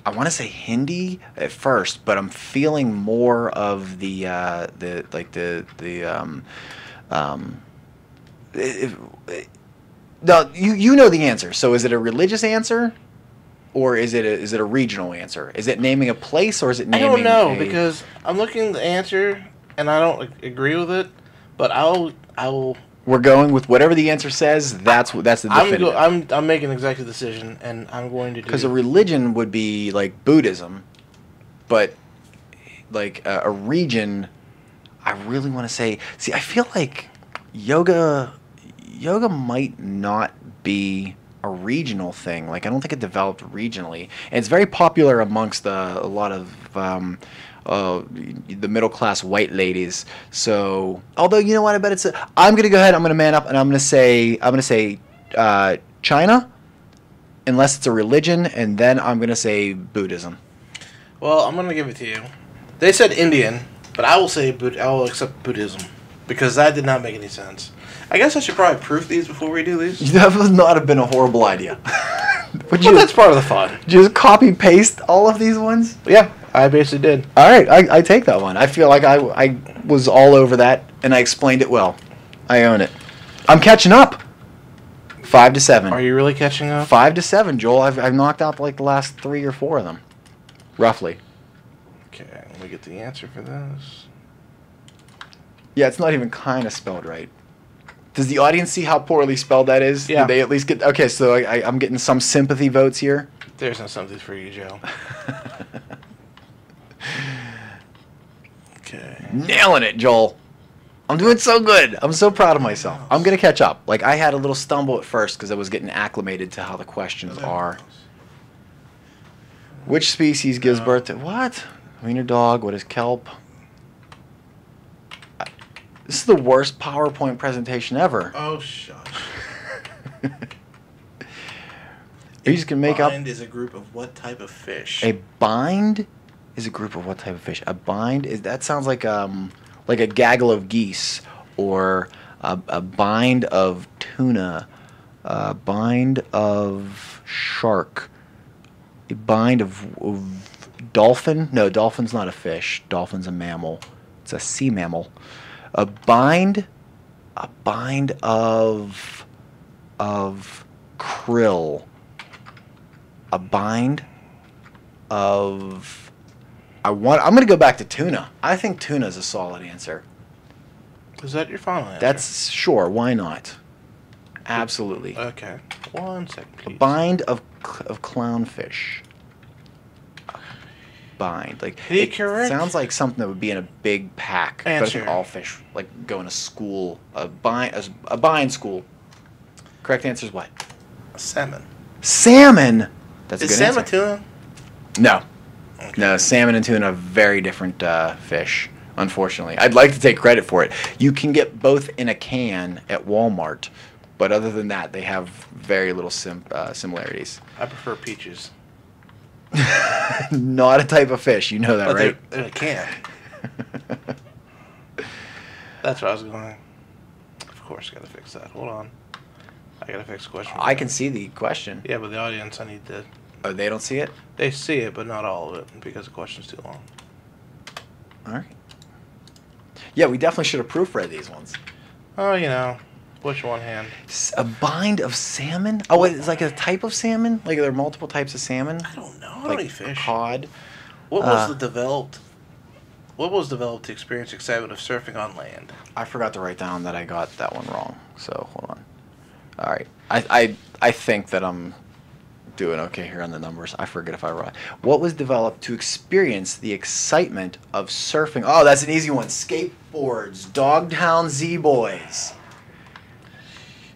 want to say Hindi at first, but I'm feeling more of no, you know the answer. So is it a religious answer, or is it a regional answer? Is it naming a place, or is it I naming? don't know because I'm looking at the answer and I don't agree with it, but I will. We're going with whatever the answer says. That's the definitive. I'm making an executive decision, and I'm going to do. Because a religion would be like Buddhism, but like a region, I really want to say. See, I feel like yoga might not be a regional thing. Like I don't think it developed regionally, and it's very popular amongst a lot of the middle class white ladies. So, although you know what, I bet it's. I'm gonna go ahead. I'm gonna man up, and I'm gonna say China, unless it's a religion, and then I'm gonna say Buddhism. Well, I'm going to give it to you. They said Indian, but I will say I will accept Buddhism because that did not make any sense. I guess I should probably proof these before we do these. That would not have been a horrible idea. Would Well, you that's part of the fun. just copy paste all of these ones? Yeah, I basically did. All right, I take that one. I feel like I was all over that, and I explained it well. I own it. I'm catching up. 5-7. Are you really catching up? 5-7, Joel. I've knocked out like the last 3 or 4 of them, roughly. Okay, let me get the answer for this. Yeah, it's not even kind of spelled right. Does the audience see how poorly spelled that is? Yeah. Do they at least get... Okay, so I'm getting some sympathy votes here. There's no something for you, Joe. Okay. Nailing it, Joel. I'm doing so good. I'm so proud of myself. I'm going to catch up. Like, I had a little stumble at first because I was getting acclimated to how the questions are. Which species gives birth to... What? Wiener dog. What is kelp? This is the worst PowerPoint presentation ever. Oh, shush. Are you just going to make up... Bind is a group of what type of fish? A bind is a group of what type of fish? A bind is... That sounds like a gaggle of geese, or a bind of tuna, a bind of shark, a bind of dolphin. No, dolphin's not a fish. Dolphin's a mammal. It's a sea mammal. A bind of krill. A bind of... I'm going to go back to tuna. I think tuna is a solid answer. Is that your final answer? That's sure. Why not? Absolutely. Okay. 1 second, A please. bind of clownfish. Bind, like it Correct. sounds like something that would be in a big pack. But I Answer. think all fish like go in a school. A bind school. Correct answer is what? Salmon. Salmon. That's a Is good salmon answer. tuna? No. Okay. No, salmon and tuna are very different fish, unfortunately. I'd like to take credit for it. You can get both in a can at Walmart, but other than that, they have very little similarities. I prefer peaches. Not a type of fish, you know that, But right? they're in a can. That's where I was going. Of course, I gotta fix that. Hold on. I gotta fix the question. I can see the question. Yeah, but the audience, I need to... Oh, they don't see it? They see it, but not all of it, because the question's too long. All right. Yeah, we definitely should have proofread these ones. Oh, you know, push one hand. A bind of salmon? Oh, wait, it's like a type of salmon? Like, are there multiple types of salmon? I don't know. I Like don't eat fish. cod? What was developed to experience excitement of surfing on land? I forgot to write down that I got that one wrong. So, hold on. All right. I think that I'm doing okay here on the numbers. I forget if I write. What was developed to experience the excitement of surfing? Oh, that's an easy one. Skateboards. Dogtown Z-Boys.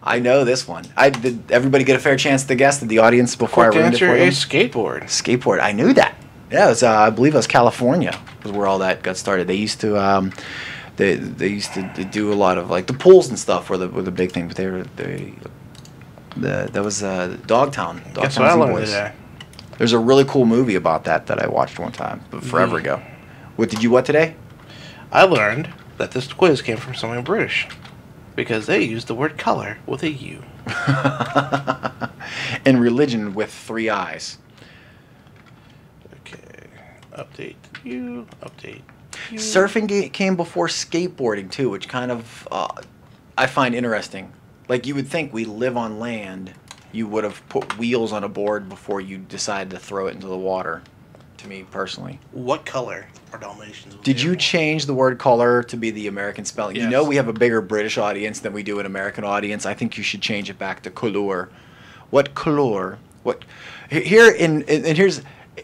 I know this one. Did everybody get a fair chance to guess? Did the audience before Correct I ruined it answer for them? is skateboard. Skateboard. I knew that. Yeah, it was, I believe it was California was where all that got started. They used to they used to do a lot of like the pools and stuff were the big thing, but that was Dogtown. Guess what I learned Z-Boys. today? There's a really cool movie about that I watched one time, but forever ago. What today? I learned that this quiz came from someone British because they used the word color with a U. And religion with 3 eyes. Okay. Update you. Update you. Surfing came before skateboarding too, which kind of I find interesting. Like you would think we live on land, you would have put wheels on a board before you decided to throw it into the water. To me personally. What color are Dalmatians? Did you change the word color to be the American spelling? Yes. You know we have a bigger British audience than we do an American audience. I think you should change it back to couleur. What couleur? What here and here's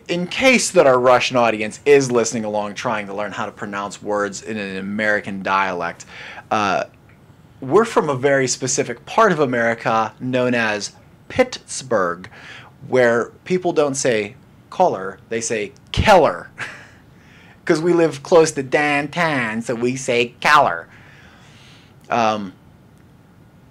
in case that our Russian audience is listening along trying to learn how to pronounce words in an American dialect. We're from a very specific part of America known as Pittsburgh, where people don't say color, they say Keller. Because we live close to downtown, so we say color.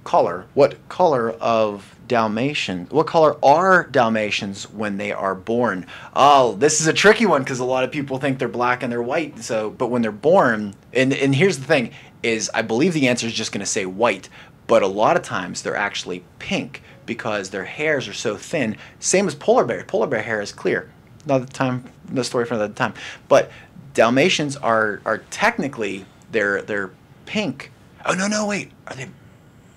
Color. What color of Dalmatian? What color are Dalmatians when they are born? Oh, this is a tricky one because a lot of people think they're black and they're white. So, but when they're born, and here's the thing, is I believe the answer is just going to say white, but a lot of times they're actually pink because their hairs are so thin. Same as polar bear. Polar bear hair is clear. Another time, no story for another time. But Dalmatians are technically they're pink. Oh no, wait. Are they?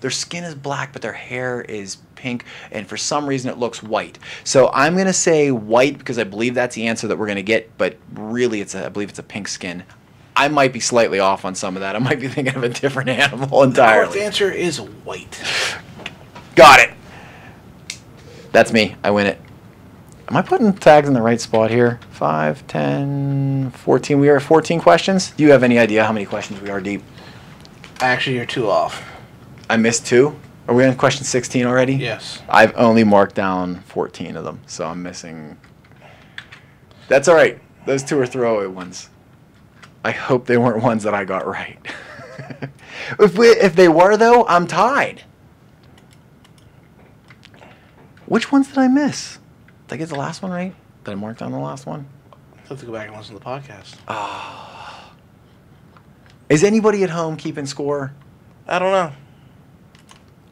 Their skin is black, but their hair is pink, and for some reason it looks white. So I'm gonna say white because I believe that's the answer that we're gonna get. But really, I believe it's a pink skin. I might be slightly off on some of that. I might be thinking of a different animal The correct entirely. answer is white. Got it. That's me. I win it. Am I putting tags in the right spot here? 5, 10, 14. We are at 14 questions. Do you have any idea how many questions we are deep? Actually, you're 2 off. I missed 2. Are we on question 16 already? Yes. I've only marked down 14 of them, so I'm missing. That's all right. Those 2 are throwaway ones. I hope they weren't ones that I got right. If they were, though, I'm tied. Which ones did I miss? Did I get the last one right? Did I mark down the last one? I'll have to go back and listen to the podcast. Is anybody at home keeping score? I don't know.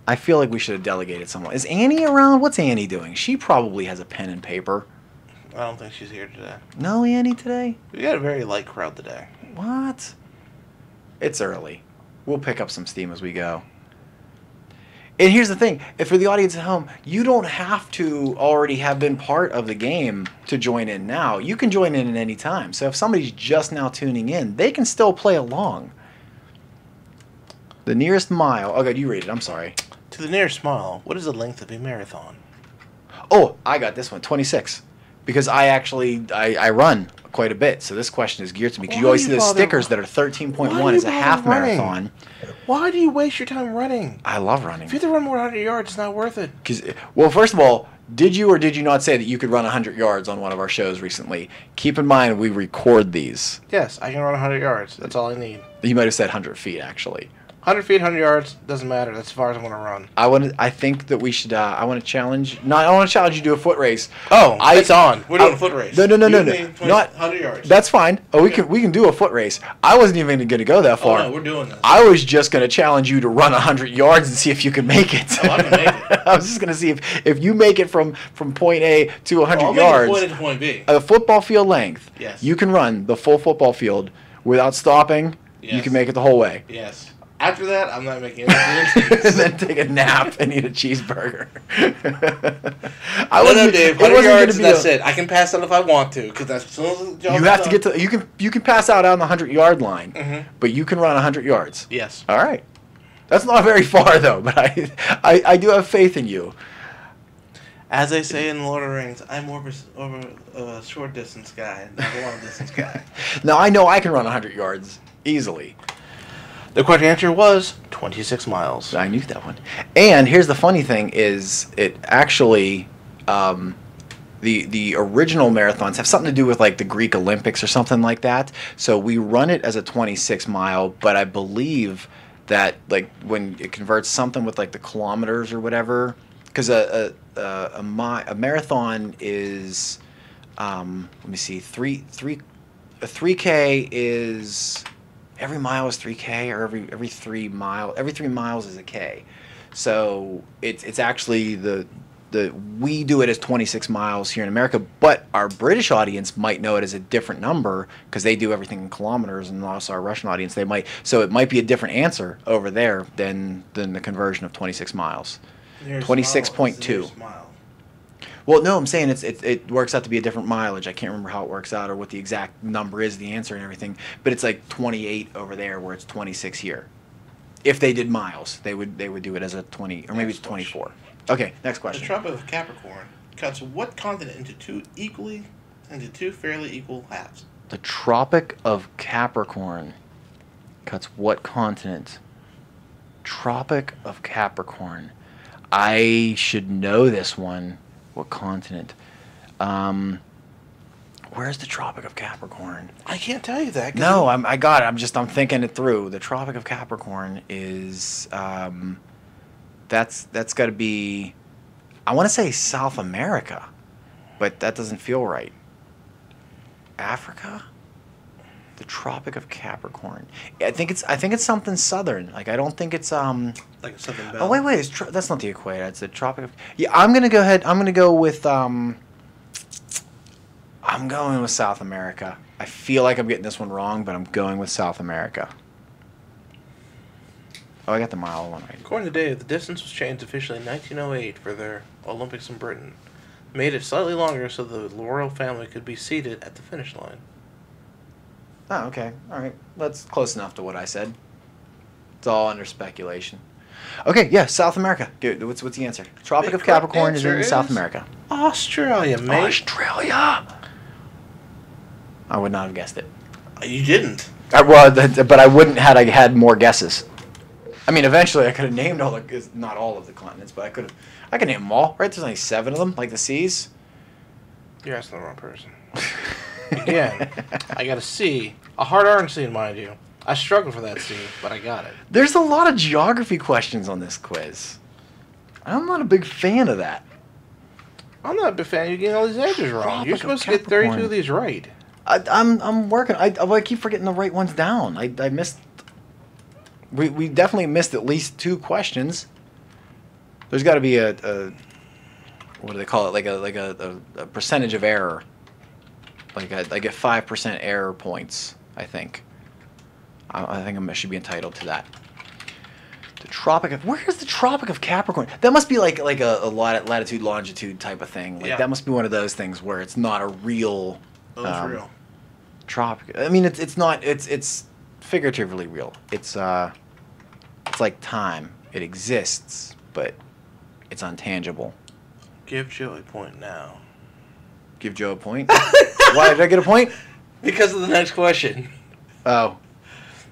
I feel like we should have delegated someone. Is Annie around? What's Annie doing? She probably has a pen and paper. I don't think she's here today. No Annie today? We got a very light crowd today. What? It's early. We'll pick up some steam as we go. And here's the thing. If for the audience at home, you don't have to already have been part of the game to join in now. You can join in at any time. So if somebody's just now tuning in, they can still play along. The nearest mile. Oh, God, you read it. I'm sorry. To the nearest mile, what is the length of a marathon? Oh, I got this one. 26. Because I run quite a bit. So this question is geared to me. Because you always see the stickers that are 13.1 as a half marathon. Why do you waste your time running? I love running. If you have to run more than 100 yards, it's not worth it. Well, first of all, did you or did you not say that you could run 100 yards on one of our shows recently? Keep in mind, we record these. Yes, I can run 100 yards. That's all I need. You might have said 100 feet, actually. 100 feet, 100 yards, doesn't matter. That's as far as I want to run. I think that we should. I want to challenge. No, I want to challenge you to do a foot race. Oh, it's on. We're doing a foot race. No. Not 100 yards. That's fine. Oh, we can do a foot race. I wasn't even going to go that far. Oh, no, we're doing this. I was just going to challenge you to run 100 yards and see if you could make it. Oh, I can make it. I was just going to see if you make it from point A to 100 I'll yards. make it from point A to point B. A football field length. Yes. You can run the full football field without stopping. Yes. You can make it the whole way. Yes. After that, I'm not making any And then take a nap and eat a cheeseburger. No, Dave. 100 yards, and that's it. I can pass out if I want to, because as soon as the job You have to get to. You can pass out on the 100-yard line, but you can run 100 yards. Yes. All right. That's not very far though, but I do have faith in you. As they say in Lord of the Rings, I'm more of a short distance guy, not a long distance guy. Now I know I can run 100 yards easily. The correct answer was 26 miles. I knew that one. And here's the funny thing: is it actually the original marathons have something to do with like the Greek Olympics or something like that. So we run it as a 26 mile, but I believe that like when it converts something with like the kilometers or whatever, because a marathon is let me see, a 3K is. Every mile is 3K, or every 3 miles is a K. So it's actually we do it as 26 miles here in America, but our British audience might know it as a different number because they do everything in kilometers, and also our Russian audience so it might be a different answer over there than the conversion of 26 miles. 26.2. Well, no, I'm saying it works out to be a different mileage. I can't remember how it works out or what the exact number is, the answer and everything. But it's like 28 over there, where it's 26 here. If they did miles, they would do it as a 20, or maybe it's 24. Okay, next question. The Tropic of Capricorn cuts what continent into two fairly equal halves? The Tropic of Capricorn cuts what continent? Tropic of Capricorn. I should know this one. What continent? Where's the Tropic of Capricorn? I can't tell you that. No, I got it. I'm thinking it through. The Tropic of Capricorn is that's got to be. I want to say South America, but that doesn't feel right. Africa. The Tropic of Capricorn. I think it's something southern. Like I don't think it's like a southern belle. Oh wait, that's not the equator. It's the Tropic of. Yeah, I'm gonna go ahead. I'm gonna go with I'm going with South America. I feel like I'm getting this one wrong, but I'm going with South America. Oh, I got the mile one right. According to Dave, the distance was changed officially in 1908 for their Olympics in Britain. Made it slightly longer so the royal family could be seated at the finish line. Oh, okay. All right. That's close enough to what I said. It's all under speculation. Okay, yeah, South America. Dude, what's the answer? Tropic The of correct Capricorn is answer in South is America. Australia, mate. Australia. I would not have guessed it. You didn't. But I wouldn't had I had more guesses. I mean, eventually I could have named not all of the continents, but I could name them all. Right? There's only 7 of them, like the seas. You're asking the wrong person. Again, I got a C, a hard orange C, mind you. I struggled for that C, but I got it. There's a lot of geography questions on this quiz. I'm not a big fan of that. I'm not a big fan of you getting all these answers wrong. Tropic You're of supposed to get Capricorn. 32 of these right. I'm working. I keep forgetting the right ones down. I missed. We definitely missed at least 2 questions. There's got to be a what do they call it? Like a percentage of error. Like I get 5% error points. I think. I think I should be entitled to that. The Tropic of where is the Tropic of Capricorn? That must be like a latitude longitude type of thing. Like Yeah. that must be one of those things where it's not a real. Oh, it's real. Tropic. I mean, it's not. It's figuratively real. It's like time. It exists, but it's untangible. Give Joe a point now. Give Joe a point. Why did I get a point? Because of the next question. Oh,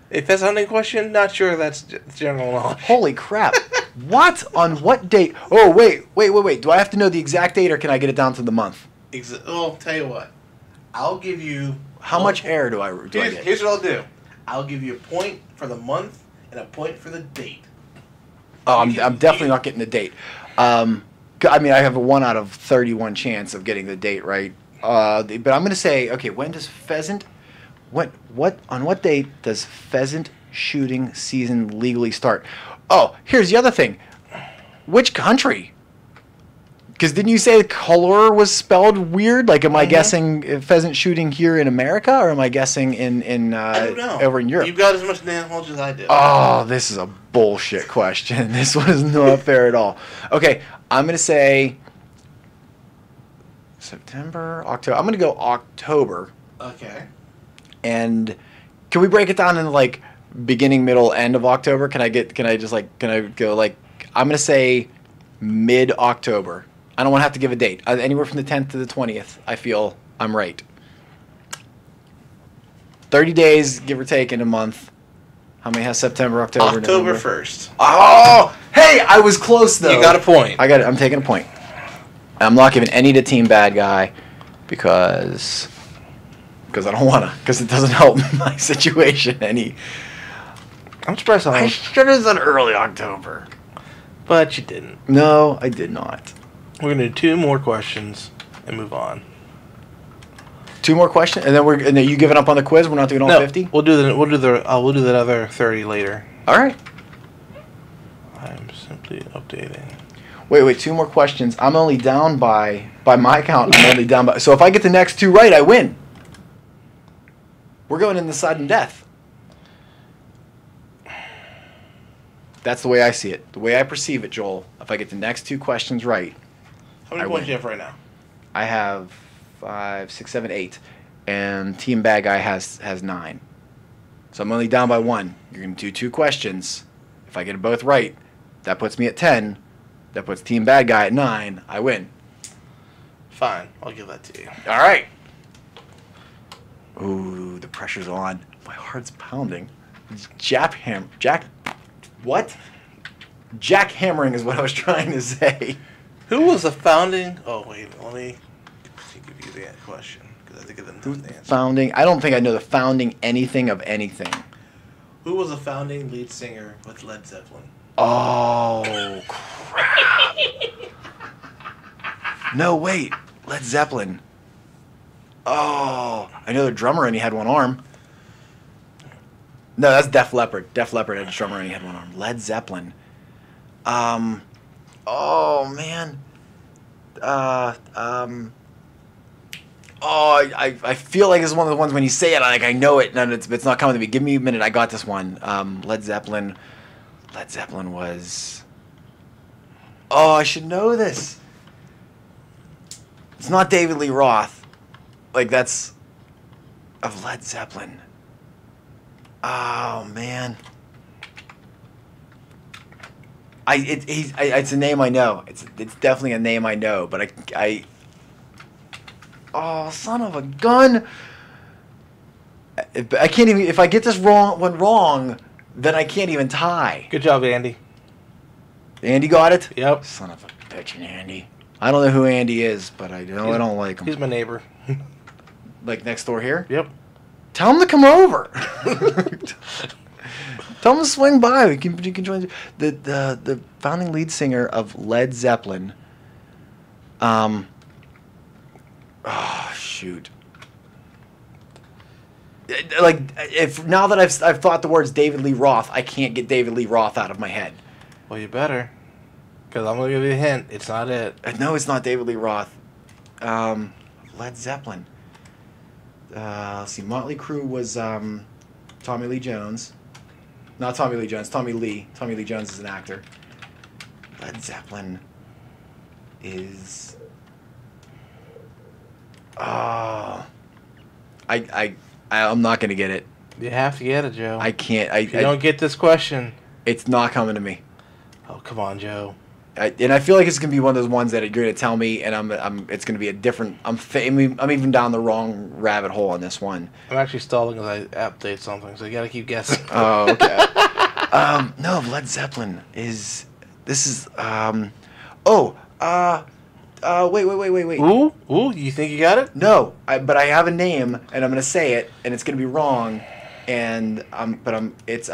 If that's not a question, not sure that's general knowledge. holy crap! What on what date? Oh wait. Do I have to know the exact date, or can I get it down to the month? Well, tell you what. I'll give you... How much error do I get? Here's what I'll do. I'll give you a point for the month and a point for the date. Oh, I'm definitely not getting the date. I mean, I have a 1 out of 31 chance of getting the date right. But I'm going to say, okay, when does pheasant? On what date does pheasant shooting season legally start? Oh, here's the other thing. Which country? Because didn't you say color was spelled weird? Like, am I guessing pheasant shooting here in America, or am I guessing in I don't know. over in Europe? You've got as much knowledge as I do. Oh, this is a bullshit question. This one is not fair at all. Okay, I'm going to say September, October. I'm going to go October. Okay. And can we break it down into like beginning, middle, end of October? Can I go like, I'm going to say mid-October. I don't want to have to give a date. Anywhere from the 10th to the 20th, I feel I'm right. 30 days, give or take, in a month. How many has September, October, October November? 1st. Oh, hey, I was close though. You got a point. I got it. I'm taking a point. I'm not giving any to Team Bad Guy because I don't want to. Because it doesn't help my situation any. I'm surprised I should have said early October. but you didn't. No, I did not. We're going to do 2 more questions and move on. 2 more questions, and then you giving up on the quiz? We're not doing all 50. We'll do the other 30 later. All right. I'm simply updating. Wait. 2 more questions. I'm only down by my count. I'm only down by. So if I get the next 2 right, I win. We're going in the sudden death. That's the way I see it. The way I perceive it, Joel. If I get the next 2 questions right, How many I points win. do you have right now? I have 5, 6, 7, 8, and Team Bad Guy has 9. So I'm only down by 1. You're going to do 2 questions. If I get them both right, that puts me at 10. That puts Team Bad Guy at 9. I win. Fine. I'll give that to you. All right. Ooh, the pressure's on. My heart's pounding. What? Jackhammering is what I was trying to say. Who was the founding... Oh, wait. Let me give you the question. Because I think I didn't know the answer. Founding. I don't think I know the founding anything of anything. Who was the founding lead singer with Led Zeppelin? Oh, crap. No, wait. Led Zeppelin. Oh, I know the drummer and he had 1 arm. No, that's Def Leppard. Def Leppard had a drummer and he had 1 arm. Led Zeppelin. Oh, man. I feel like it's one of the ones when you say it, I know it, and it's not coming to me. Give me a minute. I got this one. Led Zeppelin was... Oh, I should know this. It's not David Lee Roth. Like, that's... Of Led Zeppelin. Oh man. It's a name I know. It's definitely a name I know, but oh, son of a gun! I can't even. If I get this wrong, then I can't even tie. Good job, Andy. Andy got it. Yep. Son of a bitch, Andy. I don't know who Andy is, but I know I don't like him. He's my neighbor. Like next door here. Yep. Tell him to come over. Tell him to swing by. You can join the founding lead singer of Led Zeppelin. Oh shoot. Like if now that I've thought the words David Lee Roth, I can't get David Lee Roth out of my head. Well, you better, because I'm gonna give you a hint. It's not it. No, it's not David Lee Roth. Led Zeppelin. Let's see. Motley Crue was Tommy Lee Jones. Not Tommy Lee Jones. Tommy Lee. Tommy Lee Jones is an actor. Led Zeppelin is. Oh. I'm not gonna get it. You have to get it, Joe. I can't. If you don't get this question, it's not coming to me. oh come on, Joe. And I feel like it's gonna be one of those ones that you're gonna tell me, and it's gonna be a different. I'm even down the wrong rabbit hole on this one. I'm actually stalling as I update something, so you gotta keep guessing. Oh, okay. No, Led Zeppelin is. This is. Wait. Ooh, you think you got it? No, but I have a name, and I'm gonna say it, and it's gonna be wrong, it's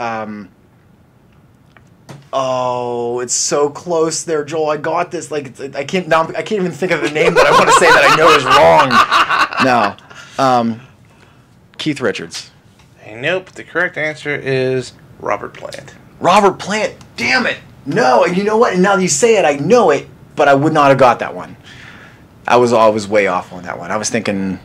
Oh, it's so close there, Joel. I got this. Like I can't even think of the name that I want to say that I know is wrong. No, Keith Richards. Hey, nope. The correct answer is Robert Plant. Robert Plant. Damn it. No, and you know what? And now that you say it, I know it, but I would not have got that one. I was way off on that one. I was thinking,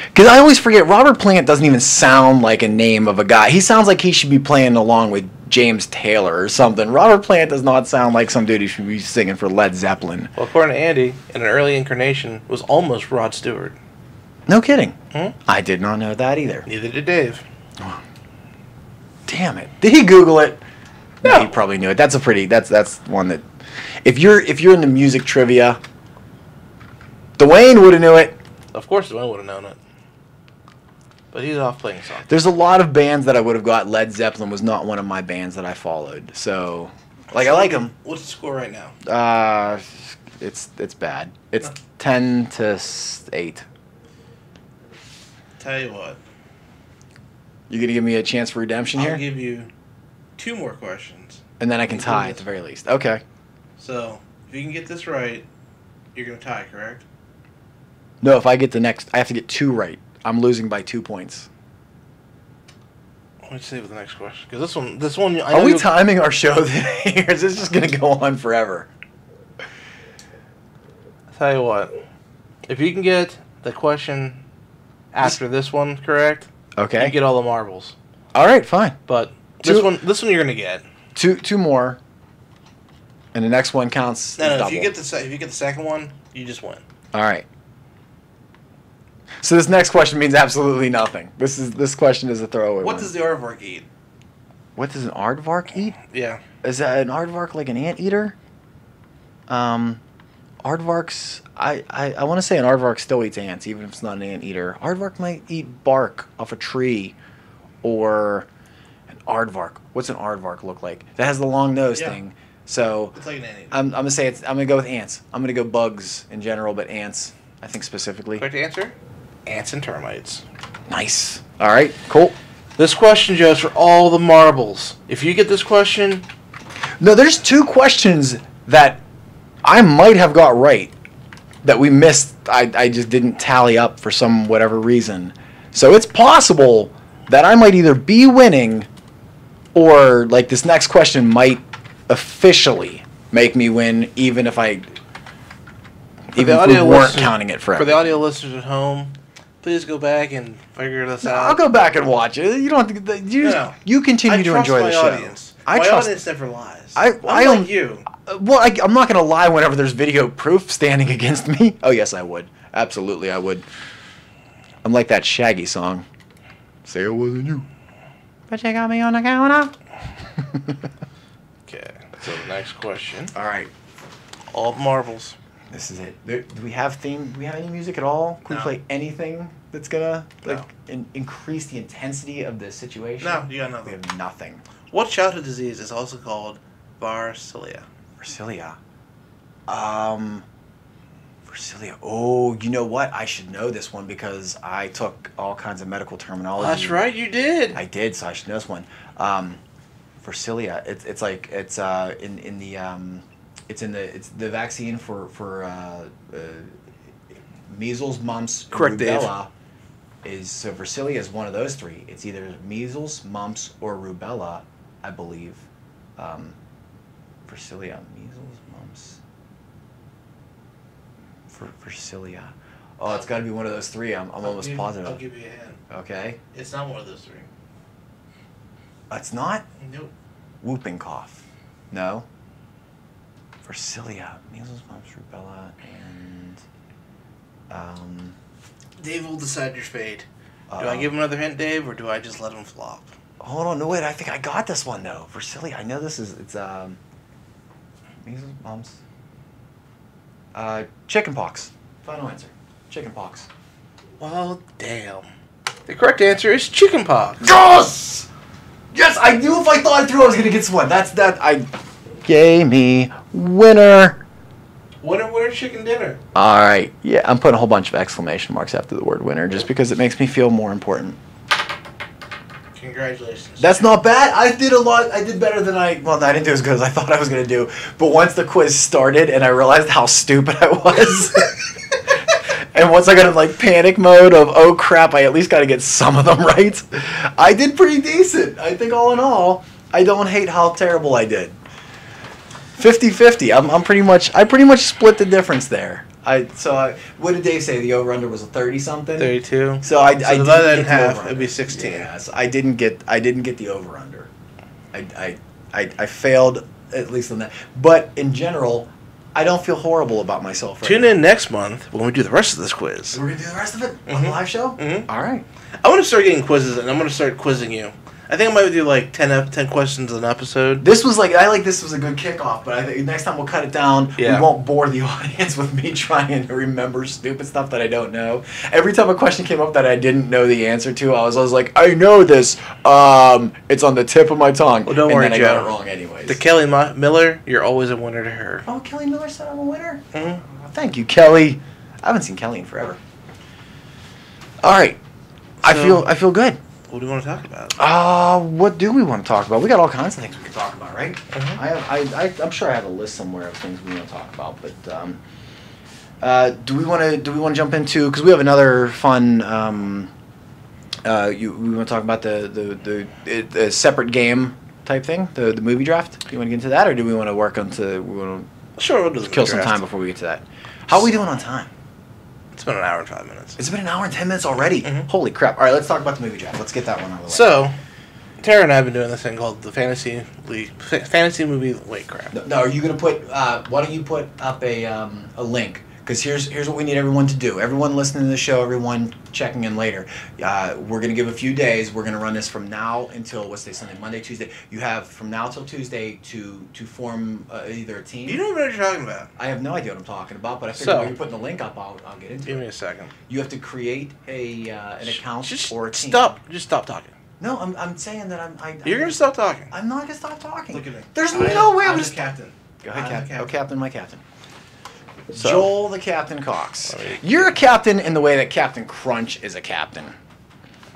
because I always forget, Robert Plant doesn't even sound like a name of a guy. He sounds like he should be playing along with James Taylor or something. Robert Plant does not sound like some dude who should be singing for Led Zeppelin. Well, according to Andy, in an early incarnation, was almost Rod Stewart. No kidding. I did not know that either. Neither did Dave. Damn it. Did he Google it? No. He probably knew it. That's one that, if you're into music trivia, Dwayne would have knew it. Of course, Dwayne would have known it. But he's off playing songs. There's a lot of bands that I would have got. Led Zeppelin was not one of my bands that I followed. So, I like them. What's the score right now? It's bad. It's 10-8. Tell you what. You gonna give me a chance for redemption here? I'll give you 2 more questions. And then I can tie at the very least. Okay. So, if you can get this right, you're going to tie, correct? No, if I get the next, I have to get 2 right. I'm losing by 2 points. Let me see with the next question. Because this one, I Are know we timing our show today, or is this just going to go on forever? I'll tell you what. If you can get the question after this one correct, okay, you get all the marbles. All right, fine. But this one you're going to get. Two more, and the next one counts. No, double. if you get the second one, you just win. All right. So this next question means absolutely nothing. This question is a throwaway. What does the aardvark eat? What does an aardvark eat? Yeah. Is that an aardvark like an anteater? Aardvarks. I want to say an aardvark still eats ants, even if it's not an anteater. Aardvark might eat bark off a tree, or an aardvark. What's an aardvark look like? That has the long nose thing. So it's like an anteater. I'm gonna go with ants. I'm gonna go bugs in general, but ants, I think specifically. Correct answer? Ants and termites. Nice. All right. Cool. This question, Joe, is for all the marbles. If you get this question... No, there's 2 questions that I might have got right that we missed. I just didn't tally up for some whatever reason. So it's possible that I might either be winning or, like, this next question might officially make me win, even if we weren't counting it forever. For the audio listeners at home, please go back and figure this out. I'll go back and watch it. You don't have to. You continue to enjoy the show. Audience. My audience never lies. I like you. Well, I'm not going to lie whenever there's video proof standing against me. Oh, yes, I would. Absolutely, I would. I'm like that Shaggy song. Say it wasn't you. but you got me on the counter. Okay. So the next question. All right. All marbles. This is it. Do we have theme? Do we have any music at all? Can we No. play anything that's gonna like No. increase the intensity of the situation? No, you got We nothing. have nothing. What childhood disease is also called varicella? Versilia. Versilia. Oh, you know what? I should know this one because I took all kinds of medical terminology. That's right, you did. I did, so I should know this one. Versilia. It's the vaccine for measles, mumps, Correct, Dave. rubella. So Versilia is one of those three. It's either measles, mumps, or rubella, I believe. Versilia, measles, mumps. Versilia. Oh, it's got to be one of those three. I'm almost positive. I'll give you a hint. Okay. It's not one of those three. It's not Nope. whooping cough. No. Versilia, measles, mumps, rubella, and Dave will decide your fate. Do Uh-oh. I give him another hint, Dave, or do I just let him flop? hold on, no wait. I think I got this one though. Versilia. I know this is measles, mumps. Chicken pox. Final answer. Chicken pox. Well, damn. The correct answer is chickenpox. Yes! Yes, I knew if I thought it through I was gonna get this one. Gay me winner. Winner, chicken dinner. Alright. Yeah, I'm putting a whole bunch of exclamation marks after the word winner just because it makes me feel more important. Congratulations. That's not bad. I did a lot. I did better than I didn't do as good as I thought I was going to do. But once the quiz started and I realized how stupid I was, and once I got in like panic mode of, oh crap, I at least got to get some of them right, I did pretty decent. I think all in all, I don't hate how terrible I did. 50-50. I pretty much split the difference there. What did Dave say? The over/under was a 30-something. 32. So I divide didn't that in get the half, over-under. it'd be 16. Yeah, so I didn't get the over/under. I failed at least on that. But in general, I don't feel horrible about myself. Right Tune now. in next month when we do the rest of this quiz. We're gonna do the rest of it on the live show. Mhm. All right. I want to start getting quizzes, and I'm going to start quizzing you. I think I might do like 10 questions an episode. This was this was a good kickoff, but I think next time we'll cut it down. Yeah. We won't bore the audience with me trying to remember stupid stuff that I don't know. Every time a question came up that I didn't know the answer to, I was like, I know this. It's on the tip of my tongue. Well, don't and worry, then I Joe. got it wrong anyways. The Kelly Miller, you're always a winner to her. Oh, Kelly Miller said I'm a winner. Mm-hmm. Thank you, Kelly. I haven't seen Kelly in forever. All right. So- I feel good. What do you want to talk about? What do we want to talk about? We got all kinds of things we can talk about, right? Mhm. I'm sure I have a list somewhere of things we want to talk about, but do we want to jump into, because we have another fun we want to talk about the separate game type thing, the movie draft? Do you want to get into that, or do we want to work we want Sure, we'll do to the kill some draft. time before we get to that? How are we doing on time? It's been an hour and 5 minutes. It's been an hour and 10 minutes already. Mhm. Holy crap. All right, let's talk about the movie draft. Let's get that one out of the way. So, Tara and I have been doing this thing called the Fantasy Movie Wait Crap. No, are you going to put, why don't you put up a link? Because here's what we need everyone to do. Everyone listening to the show, everyone checking in later. We're going to give a few days. We're going to run this from now until, what's today, Sunday, Monday, Tuesday. You have from now till Tuesday to form either a team. You don't even know what you're talking about. I have no idea what I'm talking about, but I figured So- while you're putting the link up, I'll get into Give it. me a second. You have to create an account Just or a team. Just stop talking. No, I'm saying that You're going to stop talking. I'm not gonna stop talking. Look at me. There's no way I'm I'm just. the captain. Go ahead, I'm the Captain. Oh, captain. Captain, my Captain. So- Joel, the Captain Cox. All right. You're a captain in the way that Captain Crunch is a captain.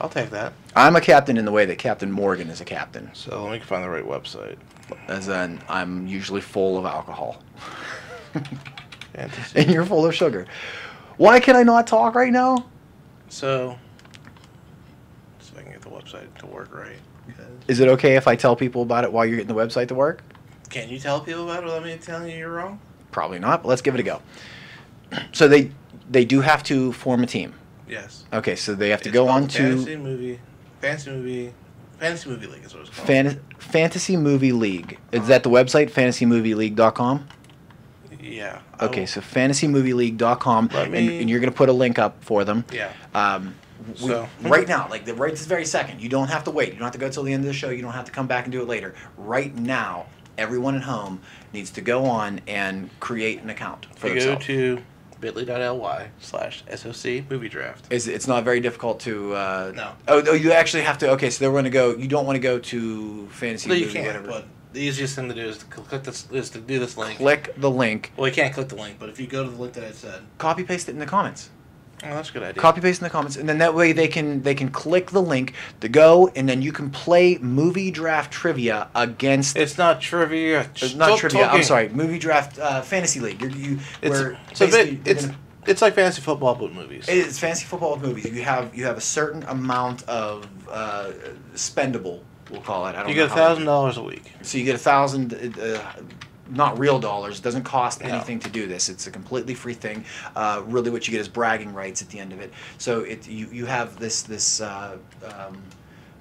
I'll take that. I'm a captain in the way that Captain Morgan is a captain. So let me find the right website. As in, I'm usually full of alcohol. Fantasy. And you're full of sugar. Why can I not talk right now? So I can get the website to work right. Is it okay if I tell people about it while you're getting the website to work? Can you tell people about it without me telling you you're wrong? Probably not, but let's give it a go. So they do have to form a team. Yes. Okay, so they have to It's go called on to Fantasy Movie League is what it's called. Fantasy Movie League. Is that the website, fantasymovieleague.com? Yeah. Okay, so fantasymovieleague.com, Let me- and you're going to put a link up for them. Yeah. So right now, like right this very second, you don't have to wait. You don't have to go till the end of the show. You don't have to come back and do it later. Right now, everyone at home needs to go on and create an account for you go themselves. to bit.ly/SOC movie draft. It's not very difficult to. No. Oh, you actually have to. Okay, so they're going to go. You don't want to go to fantasy. No, you movie, can't. whatever. But the easiest thing to do is to click this. Is to do this link. Click the link. Well, you can't click the link, but if you go to the link that I said, Copy paste it in the comments. oh, that's a good idea. Copy paste in the comments, and then that way they can click the link to go, and then you can play movie draft trivia against. It's not trivia. It's not trivia. I'm sorry, movie draft fantasy league. It's like fantasy football but movies. It's fantasy football with movies. You have a certain amount of spendable. We'll call it. I don't You know get how $1,000 a week. So you get 1,000, not real dollars. It doesn't cost No. anything to do this. It's a completely free thing. Really, what you get is bragging rights at the end of it. So you have this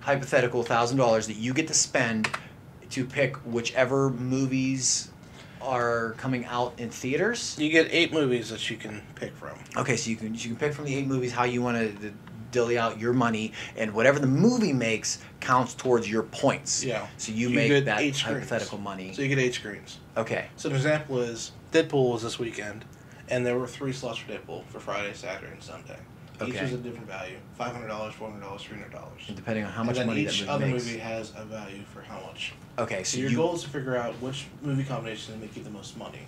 hypothetical $1,000 that you get to spend to pick whichever movies are coming out in theaters. You get 8 movies that you can pick from. Okay, so you can pick from the 8 movies how you want to dilly out your money, and whatever the movie makes counts towards your points. Yeah. So you You make get that 8 screens. hypothetical money. So you get 8 screens. Okay. So an example is Deadpool was this weekend, and there were 3 slots for Deadpool for Friday, Saturday, and Sunday. Each Okay. was a different value: $500, $400, $300. And depending on how much and then money each that other movie makes. movie has a value for how much. Okay, So so your you. goal is to figure out which movie combination will make you the most money.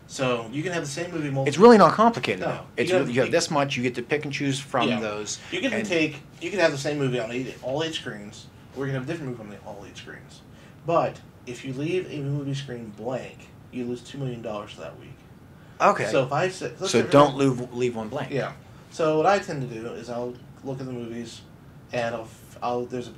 So you can have the same movie multiple. It's really not complicated No, though. It's you gotta- you have this much. You get to pick and choose from Yeah. those. You can and- you can have the same movie on all 8 screens, or you can have a different movie on all 8 screens. But if you leave a movie screen blank, you lose $2 million that week. Okay. So if I say, let's So say for don't example- leave one blank. Yeah. So what I tend to do is I'll look at the movies, and there's a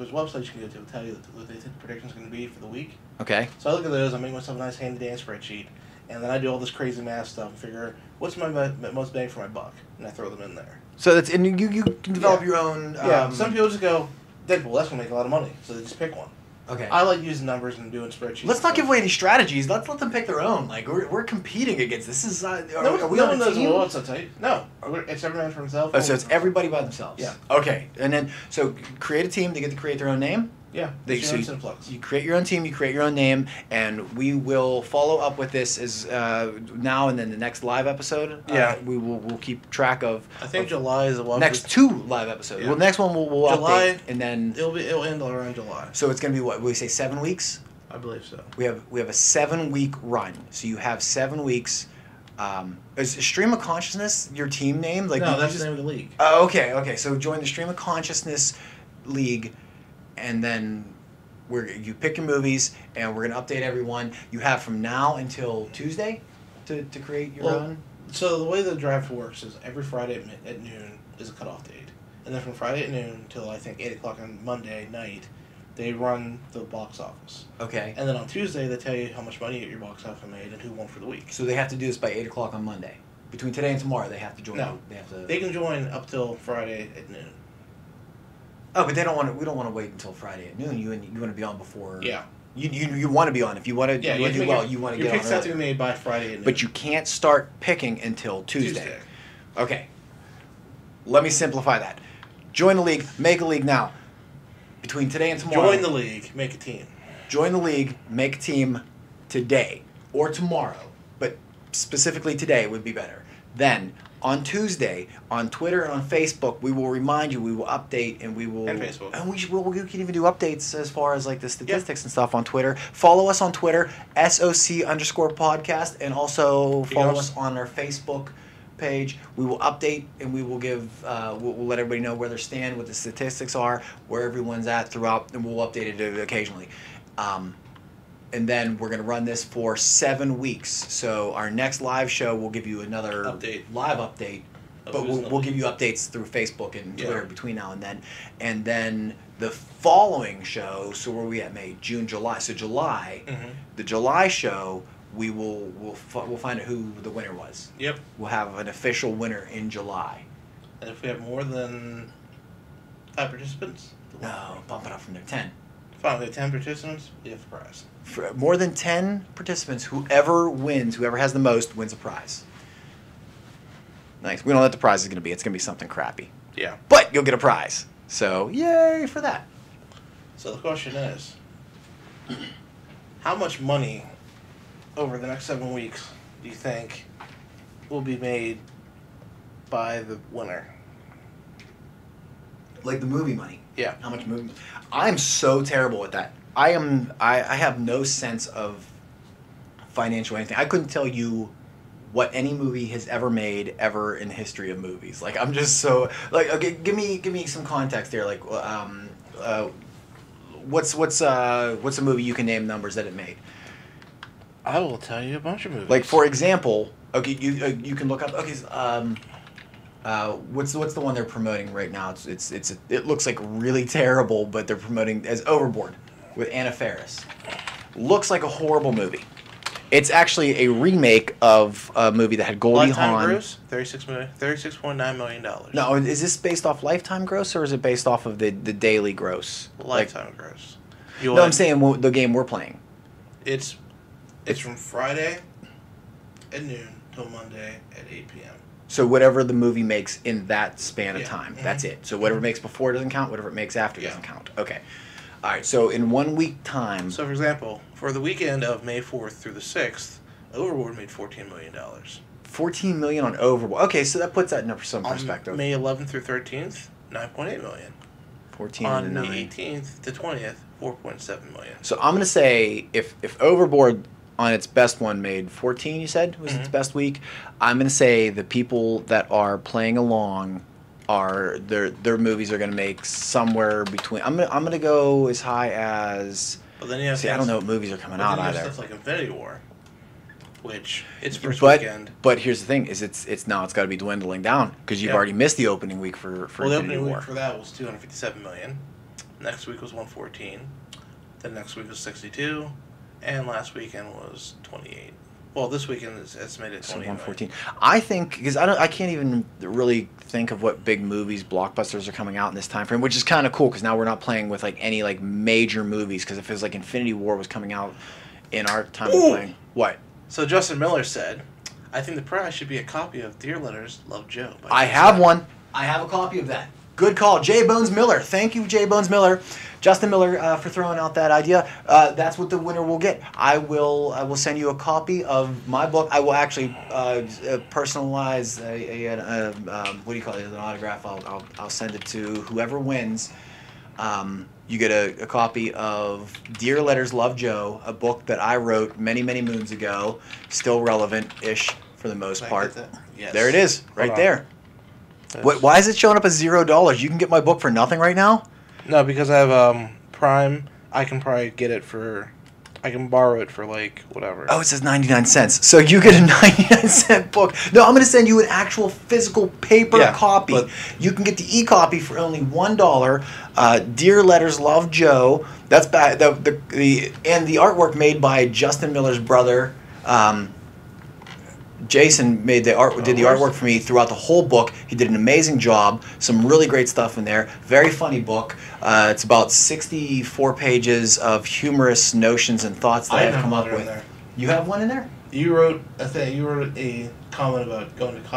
website you can go to tell you what they think the prediction's going to be for the week. Okay. So I look at those, I make myself a nice handy dandy spreadsheet, and then I do all this crazy math stuff and figure what's my most bang for my buck, and I throw them in there. So that's and you can develop Yeah. your own. Yeah. Some people just go Deadpool. That's going to make a lot of money, so they just pick one. Okay. I like using numbers and doing spreadsheets. Let's not give away any strategies. Let's let them pick their own. Like we're competing against this. Is are No, we no on one a knows team? what's so tight. No, it's every man for himself. Oh, so it's everybody by themselves. Yeah. Okay, and then so create a team. They get to create their own name. Yeah. They, It's so your own Cineplex. you create your own team. You create your own name, and we will follow up with this as now and then the next live episode. Yeah. We'll keep track of. I think of July is the one. next 2 live episodes. Yeah. Well, next one we'll July- update, and then It'll end around July. so it's gonna be what we say 7 weeks. I believe so. We have a 7-week run. So you have 7 weeks. Is Stream of Consciousness your team name? Like No, you that's just- the name of the league. Oh, okay. So join the Stream of Consciousness League, and then you pick your movies, and we're gonna update everyone. You have from now until Tuesday to create your Well, own. So the way the draft works is every Friday at noon is a cutoff date, and then from Friday at noon till I think 8 o'clock on Monday night, they run the box office, Okay. and then on Tuesday they tell you how much money your box office made and who won for the week. So they have to do this by 8 o'clock on Monday. Between today and tomorrow, they have to join. No. They have to. They can join up till Friday at noon. Oh, but they don't want to. We don't want to wait until Friday at noon. You want to be on before. Yeah. You want to be on. If you want to, Yeah, you want to do make well. your- You want to your get picks on have to early. be made by Friday at noon. But you can't start picking until Tuesday. Okay. Let me simplify that. Join the league. Make a league now. Between today and tomorrow. join the league, make a team. Join the league. Make a team today or tomorrow, but specifically today would be better. Then on Tuesday, on Twitter and on Facebook, we will remind you. We will update, and we will. And Facebook. And we can even do updates as far as like the statistics and stuff on Twitter. Follow us on Twitter, SOC_podcast, and also follow can us on our Facebook page. We will update, and we will give. We'll let everybody know where they stand, what the statistics are, where everyone's at throughout, and we'll update it occasionally. And then we're going to run this for 7 weeks. So our next live show, we'll give you another live update. Of But who's in the we'll league. give you updates through Facebook and Twitter Yeah. between now and then. And then the following show, so where are we at? May, June, July. So July, the July show, we'll find out who the winner was. Yep. We'll have an official winner in July. And if we have more than 5 participants, No, bump it up from there. 10. fine. We have 10 participants, we have a prize. For more than 10 participants, whoever wins, whoever has the most, wins a prize. Nice. We don't know what the prize is going to be. It's going to be something crappy. Yeah. But you'll get a prize. So, yay for that. So the question is, how much money over the next 7 weeks do you think will be made by the winner? Like the movie money. Yeah. How much movie? I'm so terrible at that. I have no sense of financial anything. I couldn't tell you what any movie has ever made ever in the history of movies. Like I'm just so like okay, give me some context there. Like what's a movie you can name numbers that it made? I will tell you a bunch of movies. Like for example, okay, you can look up. Okay, what's the one they're promoting right now? It looks like really terrible, but they're promoting as Overboard with Anna Faris. Looks like a horrible movie. It's actually a remake of a movie that had Goldie Lifetime Hawn. gross, $36.9 million. No, is this based off Lifetime gross or is it based off of the daily gross? Lifetime gross. No, I'm saying the game we're playing. It's from Friday at noon till Monday at 8 p.m. So whatever the movie makes in that span of Yeah. time, Mhm. that's it. So whatever it makes before doesn't count. Whatever it makes after Yeah. doesn't count. Okay. All right. So in 1 week time. So, for example, for the weekend of May 4th through the 6th, Overboard made $14 million. $14 million on Overboard. Okay, so that puts that in some On perspective. May 11th through 13th, $9.8 million. 14 On to May 9. 18th to 20th, $4.7 million. So I'm gonna say if Overboard on its best one made 14, you said was its best week. I'm gonna say the people that are playing along are their movies are gonna make somewhere between. I'm gonna go as high as. But then you have See, I don't know what movies are coming out either. Stuff like Infinity War, which its first But weekend. but here's the thing: is it's now it's got to be dwindling down because you've Yeah. already missed the opening week for Well, the Infinity opening War. week for that was $257 million. Next week was $114. Then next week was $62, and last weekend was $28. Well, this weekend is estimated So $28 million. 114. I think because I can't even really think of what big movies, blockbusters are coming out in this time frame, which is kind of cool because now we're not playing with like any like major movies. Because if it was like Infinity War was coming out in our time of Ooh. playing, what? So Justin Miller said, "I think the prize should be a copy of Dear Letters, Love Joe." by I Jay have Scott." one. I have a copy of that. Good call, J Bones Miller. Thank you, J Bones Miller, Justin Miller, for throwing out that idea. That's what the winner will get. I will send you a copy of my book. I will actually personalize what do you call it? An autograph. I'll send it to whoever wins. You get a copy of Dear Letters, Love Joe, a book that I wrote many, many moons ago, still relevant-ish for the most Can I part. get that? Yes. There it is, right Hold on. there. Why is it showing up as $0? You can get my book for nothing right now? No, because I have Prime. I can probably get it for. I can borrow it for like whatever. Oh, it says 99 cents. So you get a 99-cent book. No, I'm going to send you an actual physical paper Yeah, copy. but- You can get the e-copy for only $1. Dear Letters, Love Joe. That's bad. And the artwork made by Justin Miller's brother. Jason did the artwork for me throughout the whole book. He did an amazing job. Some really great stuff in there. Very funny book. It's about 64 pages of humorous notions and thoughts that I've come up with. There. You have one in there? You wrote a thing. You wrote a comment about going to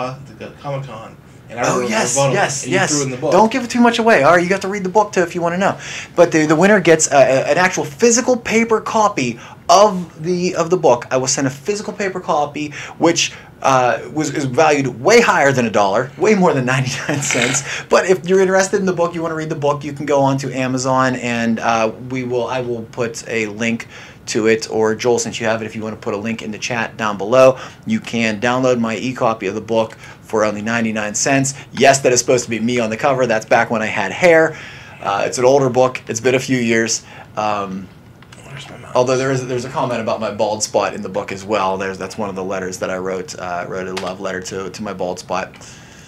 Comic Con, and I wrote a yes, rebuttal, yes, and you yes. threw it in the book. Don't give it too much away. All right, you have to read the book too if you want to know. But the winner gets an actual physical paper copy of the book. I will send a physical paper copy, which is valued way higher than $1, way more than 99 cents. But if you're interested in the book, you want to read the book, you can go on to Amazon, and I will put a link to it, or Joel, since you have it, if you want to put a link in the chat down below, you can download my e-copy of the book for only 99 cents. Yes, that is supposed to be me on the cover. That's back when I had hair. It's an older book. It's been a few years. Where's my mouse? Although there's a comment about my bald spot in the book as well. That's one of the letters that I wrote. Wrote a love letter to my bald spot,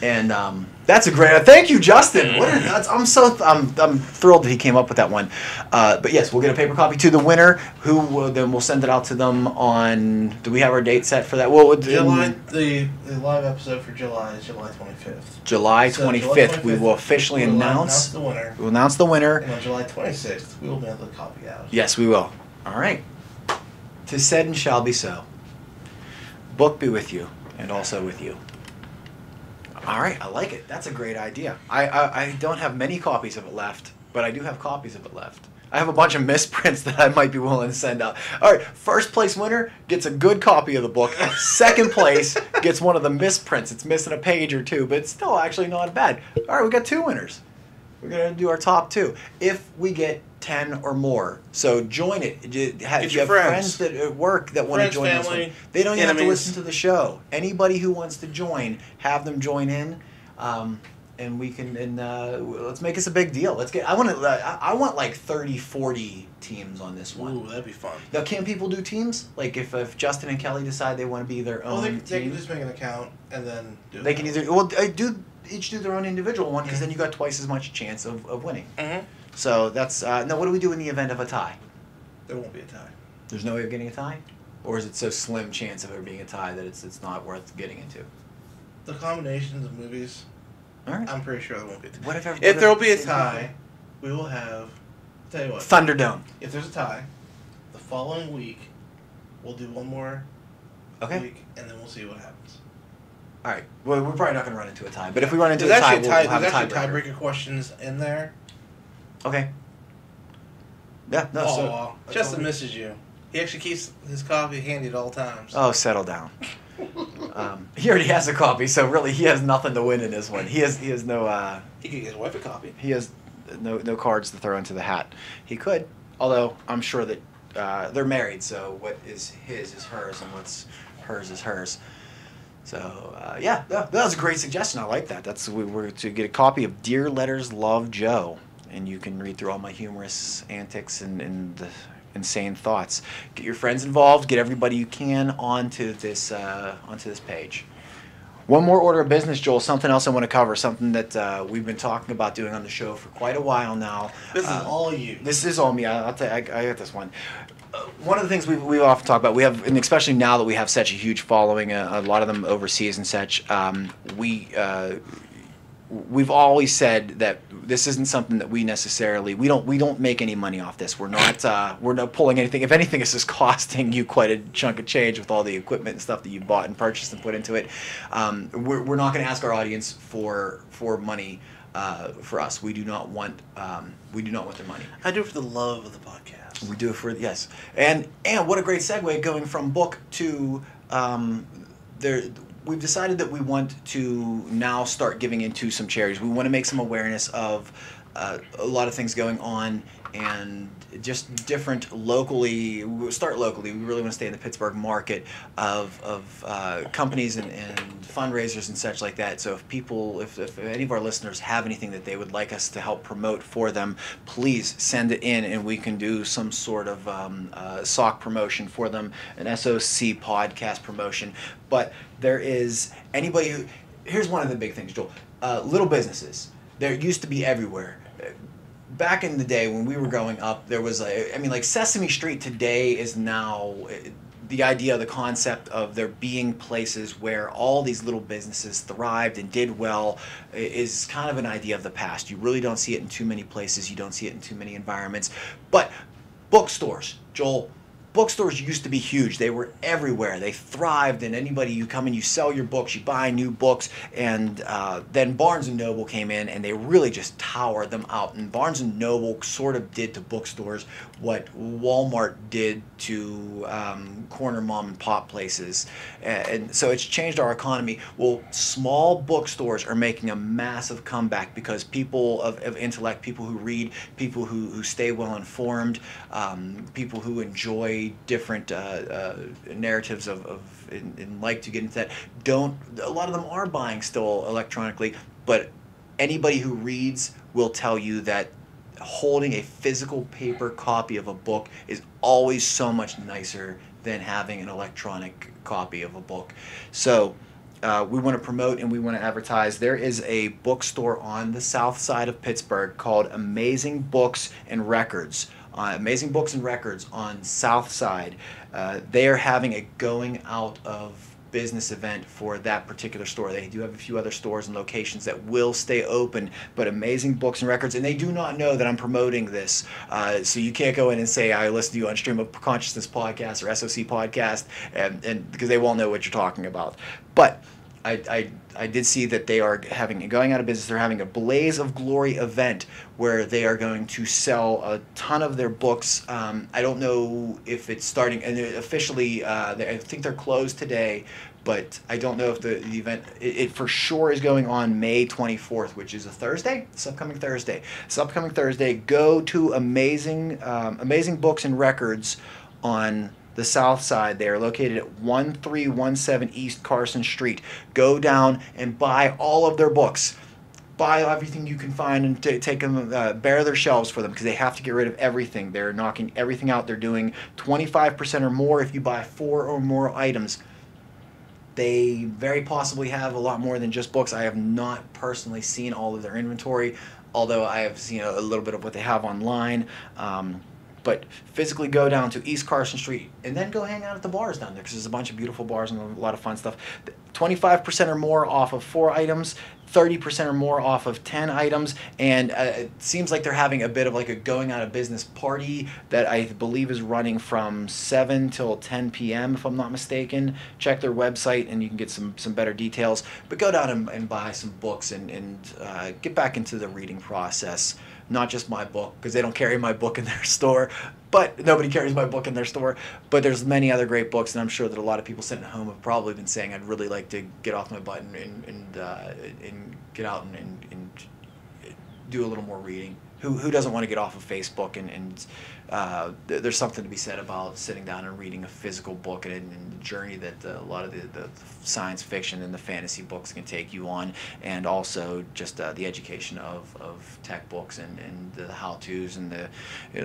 and that's a great. Thank you, Justin. I'm thrilled that he came up with that one. But yes, we'll get a paper copy to the winner, then we'll send it out to them on. Do we have our date set for that? Well, July. The live episode for July is July 25th. July So 25th, we will officially we will announce. the winner. We'll announce the winner. And on July 26th, we will mail the copy out. Yes, we will. All right. 'Tis said and shall be so. Book be with you, and also with you. All right, I like it. That's a great idea. I don't have many copies of it left, but I do have copies of it left. I have a bunch of misprints that I might be willing to send out. All right, first place winner gets a good copy of the book. Second place gets one of the misprints. It's missing a page or two, but it's still actually not bad. All right, we got 2 winners. We're going to do our top 2. If we get 10 or more. So join it. If you have friends that at work that want to join this one, they don't even have to listen to the show. Anybody who wants to join, have them join in. And we can, let's make this a big deal. I want like 30, 40 teams on this one. Ooh, that'd be fun. Now, can people do teams? Like if Justin and Kelly decide they want to be their own team? They can just make an account and then do it. They can each do their own individual one, because then you got twice as much chance of winning. Mm-hmm. So that's, now what do we do in the event of a tie? There won't be a tie. There's no way of getting a tie? Or is it so slim chance of there being a tie that it's not worth getting into? The combinations of movies, all right. I'm pretty sure there won't be a tie. If there will be a tie, we will have, I'll tell you what. Thunderdome. If there's a tie, the following week, we'll do one more week, and then we'll see what happens. All right. Well, we're probably not going to run into a tie, but if we run into a tie, we'll have there's a actually tiebreaker questions in there. Okay. Yeah, no, so... Justin misses you. He actually keeps his copy handy at all times. Oh, settle down. He already has a copy, so really he has nothing to win in this one. He has no... He could get his wife a copy. He has no cards to throw into the hat. He could, although I'm sure that they're married, so what is his is hers, and what's hers is hers. So, yeah, that was a great suggestion. I like that. We're to get a copy of Dear Letters, Love, Joe. And you can read through all my humorous antics and the insane thoughts. Get your friends involved. Get everybody you can onto this page. One more order of business, Joel. Something else I want to cover. Something that we've been talking about doing on the show for quite a while now. This is all you. This is all me. I'll tell you, I got this one. One of the things we often talk about, we have, and especially now that we have such a huge following, a lot of them overseas and such, we've always said that this isn't something that we don't make any money off this. We're not pulling anything. If anything, this is costing you quite a chunk of change with all the equipment and stuff that you bought and purchased and put into it. We're not going to ask our audience for money for us. We do not want their money. I do it for the love of the podcast. We do it for, yes. And what a great segue going from book to we've decided that we want to now start giving into some charities. We want to make some awareness of a lot of things going on, and just different locally. We'll start locally. We really want to stay in the Pittsburgh market of companies and fundraisers and such like that. So if any of our listeners have anything that they would like us to help promote for them, please send it in, and we can do some sort of SOC promotion for them, an SOC podcast promotion. But there is anybody who, here's one of the big things, Joel. Little businesses. There used to be everywhere. Back in the day when we were growing up, there was like Sesame Street today is now the idea, the concept of there being places where all these little businesses thrived and did well is kind of an idea of the past. You really don't see it in too many places. You don't see it in too many environments. But bookstores, Joel, bookstores used to be huge. They were everywhere. They thrived, and you come in, you sell your books, you buy new books, and then Barnes & Noble came in, and they really just towered them out. And Barnes & Noble sort of did to bookstores what Walmart did to corner mom and pop places. And so it's changed our economy. Well, small bookstores are making a massive comeback because people of intellect, people who read, people who stay well informed, people who enjoy different narratives and like to get into that, a lot of them are buying still electronically, but anybody who reads will tell you that holding a physical paper copy of a book is always so much nicer than having an electronic copy of a book. So we want to promote and we want to advertise. There is a bookstore on the south side of Pittsburgh called Amazing Books and Records. Amazing Books and Records on South Side. They are having a going out of business event for that particular store. They do have a few other stores and locations that will stay open, but Amazing Books and Records, and they do not know that I'm promoting this, so you can't go in and say I listen to you on Stream of Consciousness podcast or SOC podcast, and because they won't know what you're talking about. But I did see that they are going out of business. They're having a Blaze of Glory event where they are going to sell a ton of their books. I don't know if it's starting, and officially, I think they're closed today, but I don't know if the event, it for sure is going on May 24th, which is a Thursday, this upcoming Thursday. This upcoming Thursday, go to Amazing Books and Records on the south side. They are located at 1317 East Carson Street. Go down and buy all of their books. Buy everything you can find and take them, bare their shelves for them, because they have to get rid of everything. They're knocking everything out. They're doing 25% or more if you buy 4 or more items. They very possibly have a lot more than just books. I have not personally seen all of their inventory, although I have seen a little bit of what they have online. But physically go down to East Carson Street and then go hang out at the bars down there, because there's a bunch of beautiful bars and a lot of fun stuff. 25% or more off of 4 items, 30% or more off of 10 items, and it seems like they're having a bit of like a going out of business party that I believe is running from 7 till 10 p.m. if I'm not mistaken. Check their website and you can get some better details. But go down and buy some books and get back into the reading process. Not just my book, because they don't carry my book in their store, but nobody carries my book in their store. But there's many other great books, and I'm sure that a lot of people sitting at home have probably been saying, I'd really like to get off my butt and get out and do a little more reading. Who doesn't want to get off of Facebook and there's something to be said about sitting down and reading a physical book and the journey that a lot of the science fiction and the fantasy books can take you on, and also just the education of tech books and the how-tos and the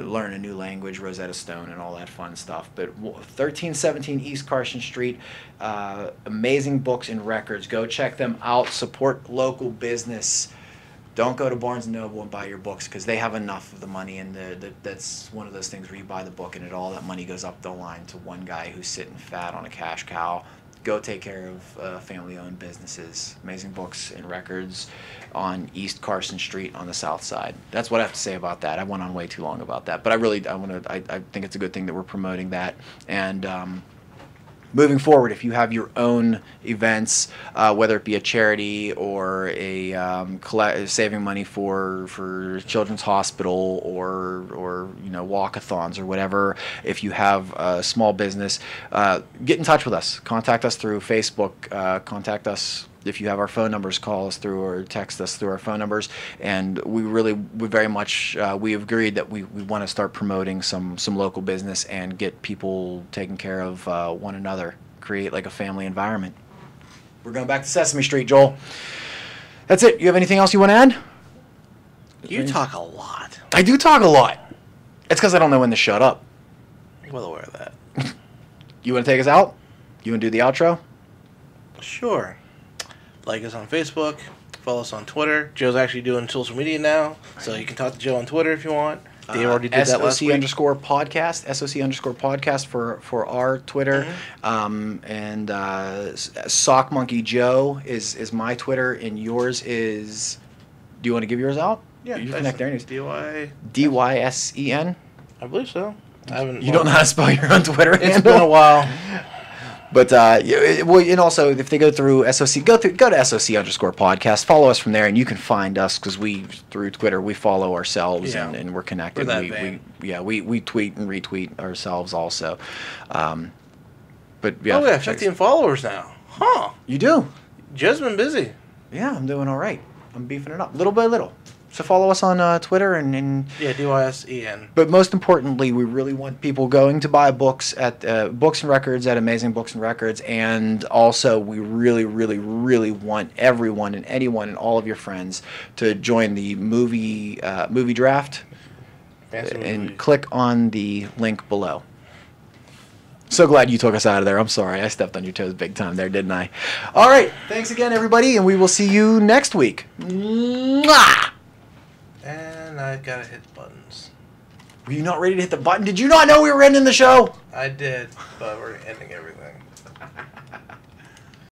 learn a new language, Rosetta Stone, and all that fun stuff. But 1317 East Carson Street, Amazing Books and Records. Go check them out. Support local business. Don't go to Barnes & Noble and buy your books, because they have enough of the money, and that's one of those things where you buy the book and all that money goes up the line to one guy who's sitting fat on a cash cow. Go take care of family-owned businesses. Amazing Books and Records on East Carson Street on the south side. That's what I have to say about that. I went on way too long about that, but I think it's a good thing that we're promoting that. And moving forward, if you have your own events, whether it be a charity or a saving money for Children's Hospital or walkathons or whatever, if you have a small business, get in touch with us. Contact us through Facebook. Contact us. If you have our phone numbers, call us through or text us through our phone numbers. And we very much we have agreed that we want to start promoting some local business and get people taking care of one another, create like a family environment. We're going back to Sesame Street, Joel. That's it. You have anything else you want to add? You talk a lot. I do talk a lot. It's because I don't know when to shut up. Well aware of that. You want to take us out? You want to do the outro? Sure. Like us on Facebook, follow us on Twitter. Joe's actually doing social media now, so you can talk to Joe on Twitter if you want. Dave already did that last week. SOC_podcast, SOC_podcast for our Twitter. Mm-hmm. And Sock Monkey Joe is my Twitter, and yours is. Do you want to give yours out? Yeah, you connect there. DYSEN. I believe so. I haven't. You don't know how to spell your own Twitter handle? It's been a while. But and also if they go through SOC, go to SOC_podcast. Follow us from there, and you can find us because through Twitter we follow ourselves and we're connected. We tweet and retweet ourselves also. But yeah, we have 15 followers now. Huh? You do? Joe's been busy. Yeah, I'm doing all right. I'm beefing it up little by little. So follow us on Twitter and DYSEN. But most importantly, we really want people going to buy books at Books and Records at Amazing Books and Records, and also we really, really, really want everyone and anyone and all of your friends to join the movie draft and click on the link below. So glad you took us out of there. I'm sorry. I stepped on your toes big time there, didn't I? All right. Thanks again, everybody, and we will see you next week. Mwah! And I gotta hit buttons. Were you not ready to hit the button? Did you not know we were ending the show? I did, but we're ending everything.